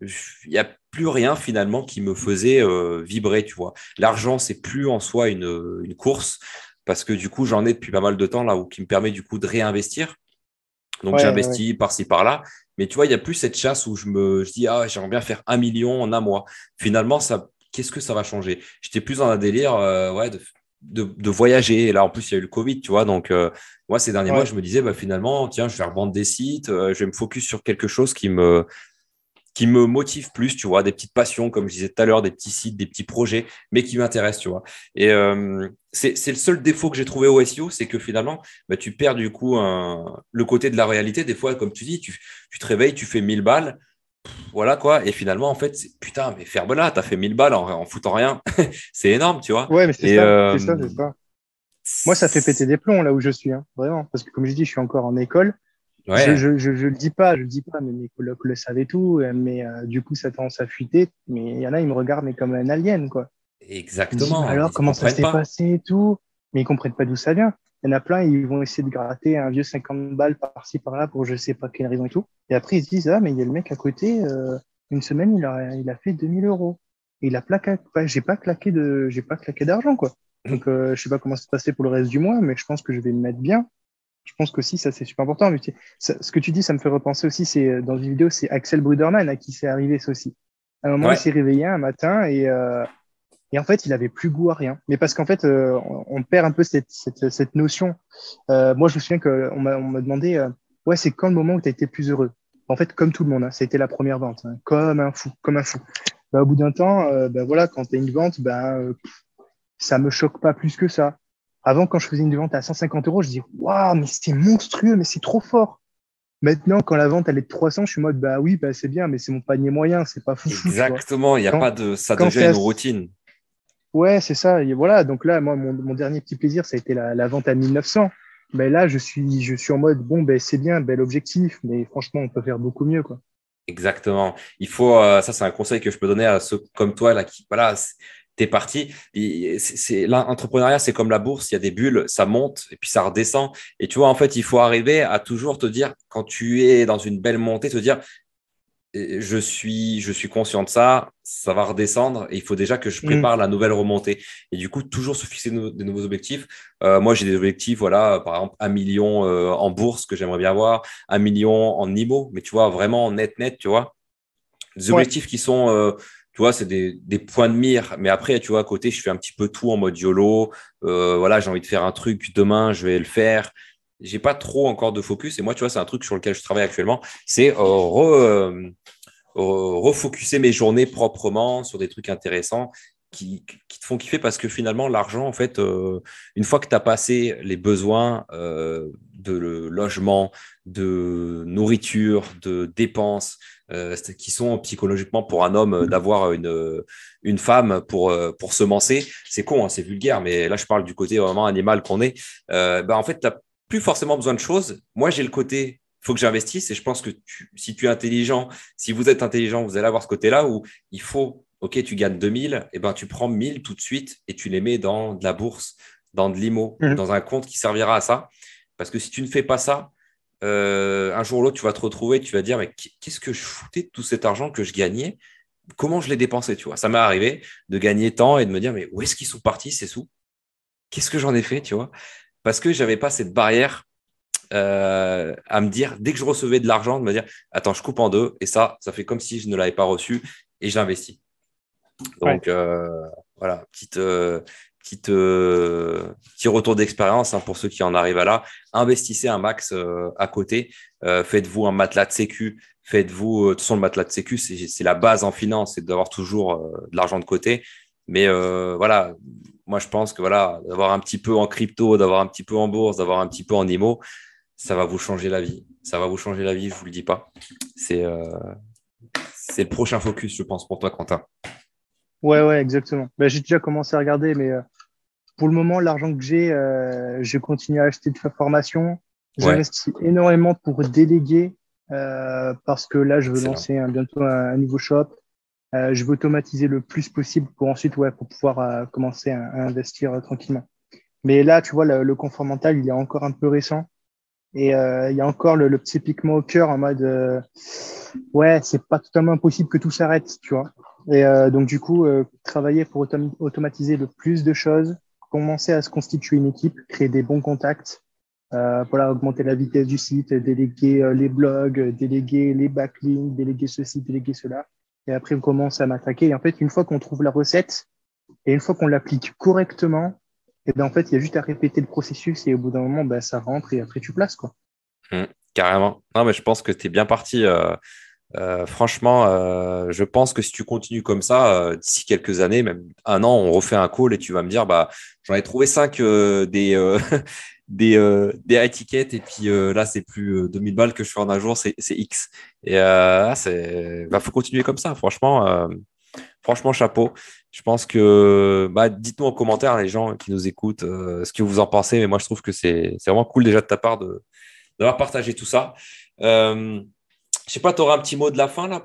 il n'y a plus rien finalement qui me faisait vibrer, tu vois. L'argent, c'est plus en soi une course parce que du coup, j'en ai depuis pas mal de temps là où qui me permet du coup de réinvestir. Donc, Ouais, ouais. j'investis par-ci, par-là. Mais tu vois, il n'y a plus cette chasse où je dis, ah, j'aimerais bien faire 1 million en un mois. Finalement, qu'est-ce que ça va changer? J'étais plus dans un délire ouais, de voyager. Et là, en plus, il y a eu le Covid, tu vois. Donc, moi, ces derniers mois, Ouais. je me disais, bah, finalement, tiens, je vais revendre des sites. Je vais me focus sur quelque chose qui me motive plus, tu vois, des petites passions, comme je disais tout à l'heure, des petits sites, des petits projets, mais qui m'intéressent, tu vois. Et c'est le seul défaut que j'ai trouvé au SEO, c'est que finalement, bah, tu perds du coup le côté de la réalité. Des fois, comme tu dis, tu te réveilles, tu fais 1 000 balles, voilà quoi, et finalement, en fait, putain, mais ferme-la, t'as fait 1 000 balles en foutant rien. C'est énorme, tu vois. Ouais, mais c'est Et ça, c'est ça, c'est ça. Moi, ça fait péter c'est- des plombs là où je suis, hein, vraiment. Parce que comme je dis, je suis encore en école. ouais, Je le dis pas, je le dis pas, mais mes colocs le savent et tout. Mais du coup, ça tendance à fuiter. Mais il y en a, ils me regardent mais comme un alien, quoi. Je me dis, mais exactement, alors, ils comment ça comprennent s'est pas. passé et tout? Mais ils comprennent pas d'où ça vient. Il y en a plein, ils vont essayer de gratter un vieux 50 balles par-ci, par-là pour je sais pas quelle raison et tout. Et après, ils se disent, ah, mais il y a le mec à côté, une semaine, il a fait 2000 euros. Et il a plaqué, enfin, j'ai pas claqué d'argent, quoi. Donc, je sais pas comment ça se passait pour le reste du mois, mais je pense que je vais me mettre bien. Je pense qu'aussi, ça, c'est super important. Mais ce que tu dis, ça me fait repenser aussi, c'est dans une vidéo, c'est Axel Bruderman à qui c'est arrivé, ça aussi. À un moment, il Ouais, s'est réveillé un matin et en fait, il avait plus goût à rien. Mais parce qu'en fait, on perd un peu cette notion. Moi, je me souviens qu'on m'a demandé, ouais, c'est quand le moment où tu as été plus heureux? En fait, comme tout le monde, hein, ça a été la première vente, hein, comme un fou, comme un fou. Bah, au bout d'un temps, voilà, quand tu as une vente, ça me choque pas plus que ça. Avant, quand je faisais une vente à 150 euros, je disais, waouh, mais c'est monstrueux, mais c'est trop fort. Maintenant, quand la vente elle est de 300, je suis en mode, bah oui, bah, c'est bien, mais c'est mon panier moyen, c'est pas foufou, tu vois. exactement. Il n'y a Quand, pas de, ça quand devient c'est une à- routine. Ouais, c'est ça. Et voilà, donc là, moi, mon dernier petit plaisir, ça a été la vente à 1900. Mais là, je suis en mode, bon, ben, c'est bien, bel objectif, mais franchement, on peut faire beaucoup mieux, quoi. Exactement. Il faut, ça c'est un conseil que je peux donner à ceux comme toi là qui, voilà, t'es parti. L'entrepreneuriat, c'est comme la bourse. Il y a des bulles, ça monte et puis ça redescend. Et tu vois, en fait, il faut arriver à toujours te dire, quand tu es dans une belle montée, te dire, je suis conscient de ça, ça va redescendre et il faut déjà que je Mm. prépare la nouvelle remontée. Et du coup, toujours se fixer des nouveaux objectifs. Moi, j'ai des objectifs, voilà, par exemple, 1 million en bourse que j'aimerais bien avoir, 1 million en IMO, mais tu vois, vraiment en net, tu vois. Des Ouais. objectifs qui sont, tu vois, c'est des points de mire. Mais après, tu vois, à côté, je fais un petit peu tout en mode YOLO. Voilà, j'ai envie de faire un truc demain, je vais le faire. J'ai pas trop encore de focus. Et moi, tu vois, c'est un truc sur lequel je travaille actuellement. C'est refocuser mes journées proprement sur des trucs intéressants qui te font kiffer parce que finalement, l'argent, en fait, une fois que tu as passé les besoins de logement, de nourriture, de dépenses, qui sont psychologiquement pour un homme d'avoir une femme pour semencer, c'est con, hein, c'est vulgaire, mais là, je parle du côté vraiment animal qu'on est. En fait, tu n'as plus forcément besoin de choses. Moi, j'ai le côté il faut que j'investisse et je pense que si tu es intelligent, si vous êtes intelligent, vous allez avoir ce côté-là où il faut, OK, tu gagnes 2000, et ben tu prends 1000 tout de suite et tu les mets dans de la bourse, dans de l'IMO ou Mm. dans un compte qui servira à ça. Parce que si tu ne fais pas ça, un jour ou l'autre, tu vas te retrouver, tu vas dire, mais qu'est-ce que je foutais de tout cet argent que je gagnais? Comment je l'ai dépensé, tu vois? Ça m'est arrivé de gagner tant et de me dire, mais où est-ce qu'ils sont partis ces sous? Qu'est-ce que j'en ai fait, tu vois? Parce que je n'avais pas cette barrière à me dire, dès que je recevais de l'argent, de me dire, attends, je coupe en deux, et ça fait comme si je ne l'avais pas reçu, et j'investis. Ouais. Donc, voilà, petit retour d'expérience hein, pour ceux qui en arrivent à là. Investissez un max à côté. Faites-vous un matelas de sécu. Faites-vous, de toute façon, le matelas de sécu, c'est la base en finance, c'est d'avoir toujours de l'argent de côté. Mais voilà, moi, je pense que voilà, d'avoir un petit peu en crypto, d'avoir un petit peu en bourse, d'avoir un petit peu en IMO, ça va vous changer la vie. Ça va vous changer la vie, je vous le dis pas. C'est c'est le prochain focus, je pense, pour toi, Quentin. Ouais, ouais, exactement. Ben, j'ai déjà commencé à regarder, mais pour le moment, l'argent que j'ai, je continue à acheter de la formation. Ouais, J'investis énormément pour déléguer parce que là, je veux excellent. lancer bientôt un nouveau shop. Je veux automatiser le plus possible pour ensuite, ouais, pour pouvoir commencer à investir tranquillement. Mais là, tu vois, le confort mental, il est encore un peu récent. Et il y a encore le petit piquement au cœur en mode, ouais, c'est pas totalement impossible que tout s'arrête, tu vois. Et donc, du coup, travailler pour automatiser le plus de choses, commencer à se constituer une équipe, créer des bons contacts, voilà, augmenter la vitesse du site, déléguer les blogs, déléguer les backlinks, déléguer ceci, déléguer cela. Et après, on commence à m'attaquer. Et en fait, une fois qu'on trouve la recette et une fois qu'on l'applique correctement, et ben en fait, il y a juste à répéter le processus et au bout d'un moment, ben, ça rentre et après, tu places, quoi. Mm, carrément. Non, mais je pense que tu es bien parti. Franchement, je pense que si tu continues comme ça, d'ici quelques années, même un an, on refait un call et tu vas me dire, bah, j'en ai trouvé 5 des high tickets et puis là, c'est plus 2000 balles que je fais en un jour, c'est X. Et faut continuer comme ça. Franchement, chapeau. Je pense que, bah, dites-nous en commentaire, les gens qui nous écoutent, ce que vous en pensez. Mais moi, je trouve que c'est vraiment cool déjà de ta part d'avoir partagé tout ça. Euh, je sais pas, tu auras un petit mot de la fin là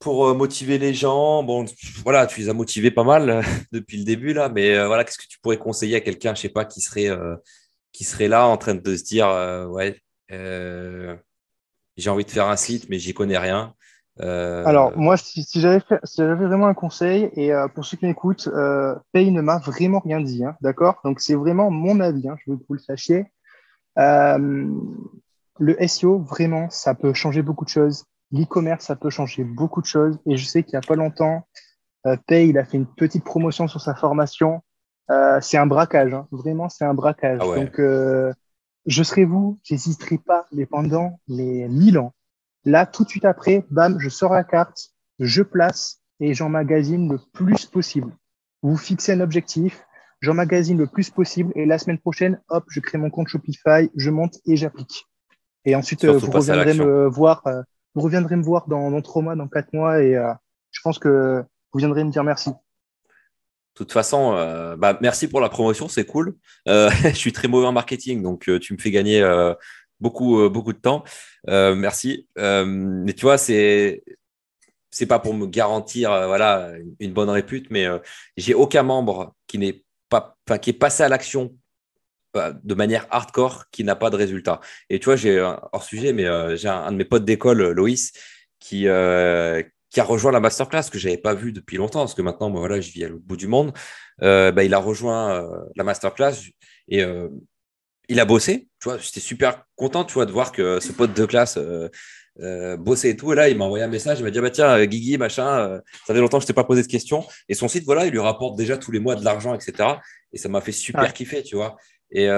pour motiver les gens. Bon, voilà, tu les as motivés pas mal depuis le début là, mais voilà, qu'est-ce que tu pourrais conseiller à quelqu'un, je sais pas, qui serait là en train de se dire, ouais, euh, j'ai envie de faire un site, mais j'y connais rien. Alors, Euh, moi, si j'avais vraiment un conseil, et pour ceux qui m'écoutent, Pay ne m'a vraiment rien dit, hein, d'accord? Donc, c'est vraiment mon avis, hein, je veux que vous le sachiez. Euh, le SEO, vraiment, ça peut changer beaucoup de choses. l'e-commerce, ça peut changer beaucoup de choses. Et je sais qu'il n'y a pas longtemps, Pay, il a fait une petite promotion sur sa formation. C'est un braquage, hein. Vraiment, c'est un Ah braquage. ouais. Donc, je serai vous, j'hésiterai pas, mais pendant les 1000 ans. Là, tout de suite après, bam, je sors la carte, je place et j'emmagasine le plus possible. Vous fixez un objectif, j'emmagasine le plus possible et la semaine prochaine, hop, je crée mon compte Shopify, je monte et j'applique. Et ensuite, Surtout passer à l'action. vous reviendrez me voir dans 3 mois, dans 4 mois et je pense que vous viendrez me dire merci. De toute façon, merci pour la promotion, c'est cool. Je suis très mauvais en marketing, donc tu me fais gagner beaucoup de temps. Merci. Mais tu vois, c'est pas pour me garantir voilà une bonne répute, mais j'ai aucun membre qui n'est pas, enfin, qui est passé à l'action de manière hardcore qui n'a pas de résultat. Et tu vois, j'ai hors sujet, mais j'ai un de mes potes d'école, Loïs, qui, qui a rejoint la masterclass que je n'avais pas vue depuis longtemps, parce que maintenant, moi, voilà, je vis à l'autre bout du monde. Il a rejoint la masterclass et il a bossé. Tu vois, j'étais super content, tu vois, de voir que ce pote de classe bossait et tout. Et là, il m'a envoyé un message, il m'a dit, bah, tiens, Guigui, machin, ça fait longtemps que je ne t'ai pas posé de questions. Et son site, voilà, il lui rapporte déjà tous les mois de l'argent, etc. Et ça m'a fait super Ouais. kiffer, tu vois. Et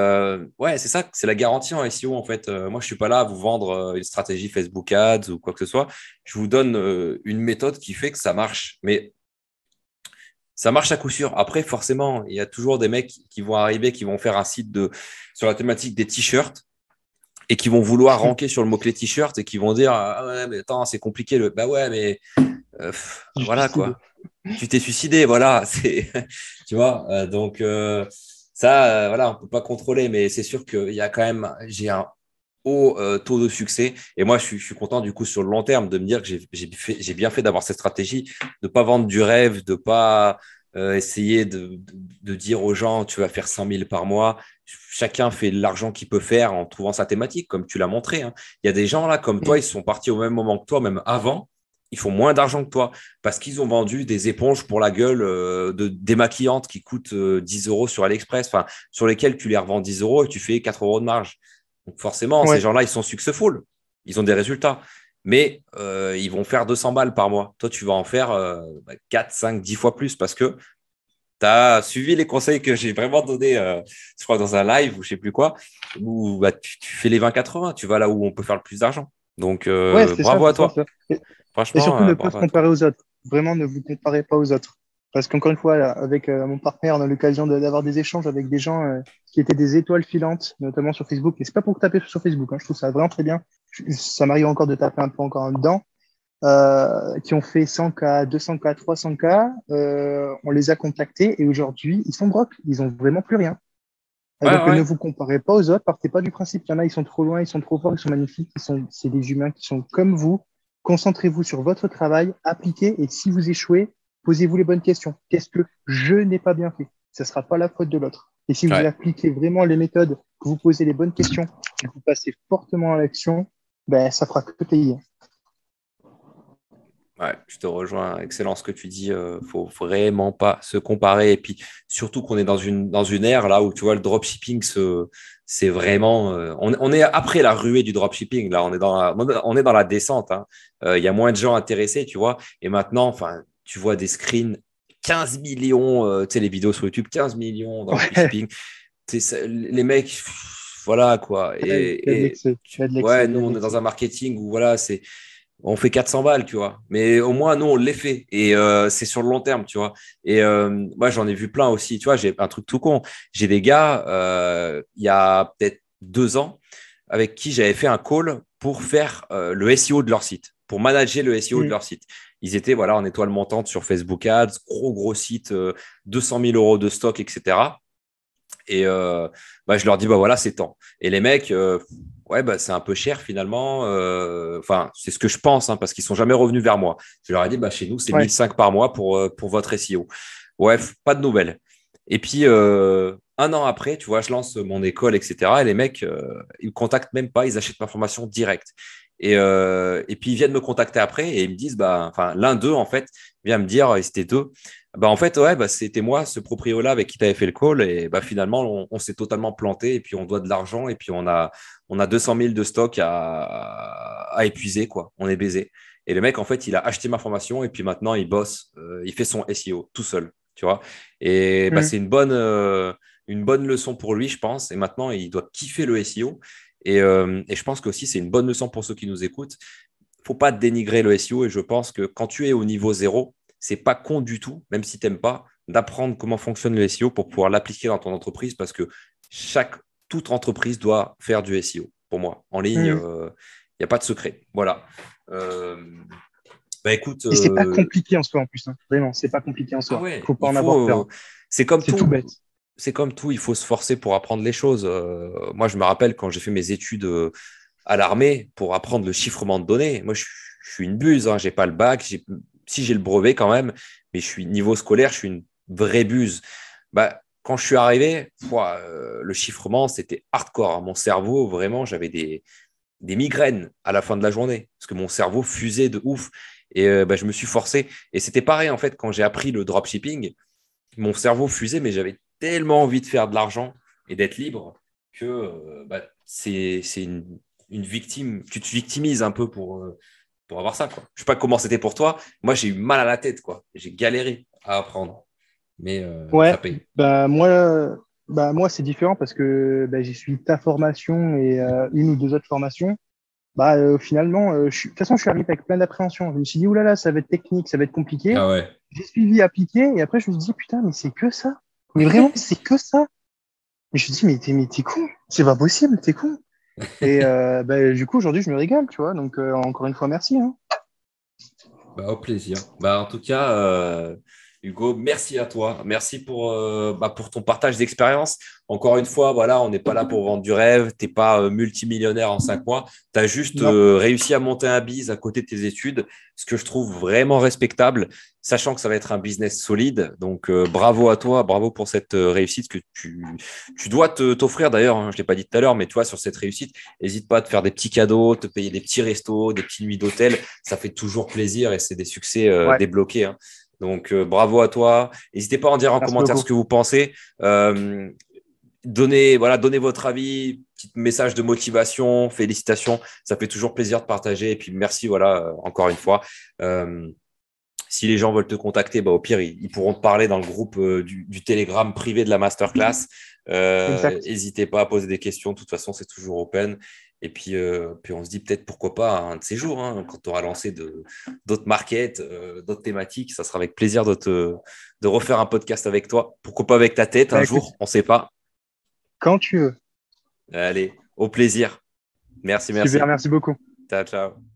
ouais, c'est ça, c'est la garantie en SEO en fait. Moi, je suis pas là à vous vendre une stratégie Facebook Ads ou quoi que ce soit. Je vous donne une méthode qui fait que ça marche. Mais ça marche à coup sûr. Après, forcément, il y a toujours des mecs qui vont arriver, qui vont faire un site sur la thématique des t-shirts et qui vont vouloir ranker sur le mot-clé t-shirt et qui vont dire ah ouais, mais attends, c'est compliqué. Bah ouais, mais voilà Suicide. quoi. Tu t'es suicidé, voilà. Tu vois, donc ça, voilà, on peut pas contrôler, mais c'est sûr qu'il y a quand même, j'ai un haut taux de succès. Et moi, je suis content du coup sur le long terme de me dire que j'ai bien fait d'avoir cette stratégie, de pas vendre du rêve, de pas essayer de dire aux gens tu vas faire 100 000 par mois. Chacun fait l'argent qu'il peut faire en trouvant sa thématique, comme tu l'as montré, hein. Il y a des gens là comme toi, Mm. ils sont partis au même moment que toi, même avant. Ils font moins d'argent que toi parce qu'ils ont vendu des éponges pour la gueule démaquillantes qui coûtent 10 euros sur AliExpress, enfin, sur lesquelles tu les revends 10 euros et tu fais 4 euros de marge. Donc forcément, ces Ouais, gens-là, ils sont successful. Ils ont des résultats. Mais ils vont faire 200 balles par mois. Toi, tu vas en faire 4, 5, 10 fois plus parce que tu as suivi les conseils que j'ai vraiment donnés, je crois, dans un live ou je ne sais plus quoi, où bah, tu fais les 20-80. Tu vas là où on peut faire le plus d'argent. Donc, ouais, c'est ça, bravo à c'est ça. toi. Et Franchement, surtout, ne pas se bravo à toi. comparer aux autres. Vraiment, ne vous comparez pas aux autres. Parce qu'encore une fois, là, avec mon partenaire, on a l'occasion d'avoir des échanges avec des gens qui étaient des étoiles filantes, notamment sur Facebook. Et c'est pas pour taper sur Facebook, hein, je trouve ça vraiment très bien. Ça m'arrive encore de taper un peu encore en dedans. Qui ont fait 100K, 200K, 300K. On les a contactés et aujourd'hui, ils sont brocs. Ils ont vraiment plus rien. Ouais, Donc, ne ouais. vous comparez pas aux autres, partez pas du principe qu'il y en a, ils sont trop loin, ils sont trop forts, ils sont magnifiques, c'est des humains qui sont comme vous. Concentrez-vous sur votre travail, appliquez, et si vous échouez, posez-vous les bonnes questions. Qu'est-ce que je n'ai pas bien fait? Ce ne sera pas la faute de l'autre. Et si vous Ouais. appliquez vraiment les méthodes, que vous posez les bonnes questions, et que vous passez fortement à l'action, ben, ça fera que payer. Ouais, je te rejoins. Excellent ce que tu dis. Faut vraiment pas se comparer. Et puis, surtout qu'on est dans une ère là où tu vois le dropshipping, c'est vraiment. On est après la ruée du dropshipping. Là, on est dans la descente, hein. Il y a moins de gens intéressés, tu vois. Et maintenant, enfin, tu vois des screens 15 millions, tu sais, les vidéos sur YouTube, 15 millions dans le Ouais, dropshipping. Les mecs, voilà quoi. il y a de l'excès, il y a de l'excès, Ouais, il y nous, a de on est dans l'excès. un marketing où voilà, on fait 400 balles, tu vois. Mais au moins, nous, on les fait. Et c'est sur le long terme, tu vois. Et moi, j'en ai vu plein aussi. Tu vois, j'ai un truc tout con. J'ai des gars, il y a peut-être 2 ans, avec qui j'avais fait un call pour faire le SEO de leur site, pour manager le SEO de Mm. leur site. Ils étaient voilà, en étoile montante sur Facebook Ads, gros site, 200 000 euros de stock, etc. Et je leur dis, bah voilà, c'est temps. Et les mecs, ouais, bah, c'est un peu cher finalement. Enfin, c'est ce que je pense, hein, parce qu'ils sont jamais revenus vers moi. Je leur ai dit, bah, chez nous, c'est Ouais. 1 500 par mois pour votre SEO. Ouais, pas de nouvelles. Et puis, un an après, tu vois, je lance mon école, etc. Et les mecs, ils me contactent même pas, ils achètent ma formation directe. Et puis, ils viennent me contacter après et ils me disent, bah, enfin, l'un d'eux, en fait, vient me dire, et c'était deux, bah, en fait, ouais, bah, c'était moi, ce proprio-là, avec qui tu avais fait le call. Et bah, finalement, on s'est totalement planté. Et puis, on doit de l'argent. Et puis, on a 200 000 de stock à épuiser, quoi. On est baisé. Et le mec, en fait, il a acheté ma formation et puis maintenant, il bosse, il fait son SEO tout seul, tu vois. Et bah, Mm. c'est une bonne leçon pour lui, je pense. Et maintenant, il doit kiffer le SEO. Et je pense qu'aussi, c'est une bonne leçon pour ceux qui nous écoutent. Faut pas dénigrer le SEO. Et je pense que quand tu es au niveau zéro, c'est pas con du tout, même si tu n'aimes pas, d'apprendre comment fonctionne le SEO pour pouvoir l'appliquer dans ton entreprise parce que toute entreprise doit faire du SEO. Pour moi, en ligne, Mm. il n'y a pas de secret. Voilà. Euh, Bah écoute, Et c'est pas compliqué en soi en plus, hein. Vraiment, c'est pas compliqué en ah soi. ouais, Faut pas en avoir peur, hein. c'est comme C'est tout tout. bête. C'est comme tout, il faut se forcer pour apprendre les choses. Moi, je me rappelle quand j'ai fait mes études à l'armée pour apprendre le chiffrement de données. Moi, je suis une buse, hein, j'ai pas le bac, si j'ai le brevet quand même, mais niveau scolaire, je suis une vraie buse. Bah, quand je suis arrivé, le chiffrement, c'était hardcore, hein. Mon cerveau, vraiment, j'avais des migraines à la fin de la journée parce que mon cerveau fusait de ouf. Et bah, je me suis forcé. Et c'était pareil, en fait, quand j'ai appris le dropshipping, mon cerveau fusait, mais j'avais tellement envie de faire de l'argent et d'être libre que bah, c'est une victime. Tu te victimises un peu pour avoir ça, quoi. Je sais pas comment c'était pour toi. Moi, j'ai eu mal à la tête, quoi. J'ai galéré à apprendre. Mais ça Ouais, paye. bah moi c'est différent parce que bah, j'ai suivi ta formation et une ou deux autres formations. Finalement, de toute façon, je suis arrivé avec plein d'appréhension. Je me suis dit, oulala, ça va être technique, ça va être compliqué. Ah ouais. J'ai suivi, appliqué, et après, je me suis dit, putain, mais c'est que ça. Mais vraiment, c'est que ça. Et je me suis dit, mais t'es con. C'est pas possible, t'es con. Et du coup, aujourd'hui, je me régale, tu vois. Donc, encore une fois, merci, hein. Bah, au plaisir. Bah, en tout cas, Hugo, merci à toi. Merci pour ton partage d'expérience. Encore une fois, voilà, on n'est pas là pour vendre du rêve. Tu n'es pas multimillionnaire en 5 mois. Tu as juste Non, réussi à monter un biz à côté de tes études, ce que je trouve vraiment respectable, sachant que ça va être un business solide. Donc, bravo à toi, bravo pour cette réussite que tu dois t'offrir d'ailleurs, hein, je ne l'ai pas dit tout à l'heure, mais toi, sur cette réussite, n'hésite pas à te faire des petits cadeaux, te payer des petits restos, des petites nuits d'hôtel. Ça fait toujours plaisir et c'est des succès ouais, débloqués, hein. Donc, bravo à toi. N'hésitez pas à en dire en merci commentaire ce beaucoup. que vous pensez. Donnez votre avis, petit message de motivation, félicitations. Ça fait toujours plaisir de partager. Et puis, merci, voilà, encore une fois. Euh, Si les gens veulent te contacter, bah, au pire, ils pourront te parler dans le groupe du Telegram privé de la masterclass. Exact. N'hésitez pas à poser des questions. De toute façon, c'est toujours open. Et puis on se dit peut-être pourquoi pas un de ces jours, hein, quand tu auras lancé d'autres markets, d'autres thématiques, ça sera avec plaisir de refaire un podcast avec toi. Pourquoi pas avec ta tête un Bah, écoute, jour, on ne sait pas. quand tu veux. Allez, au plaisir. Merci, Super, merci. merci beaucoup. Ciao, ciao.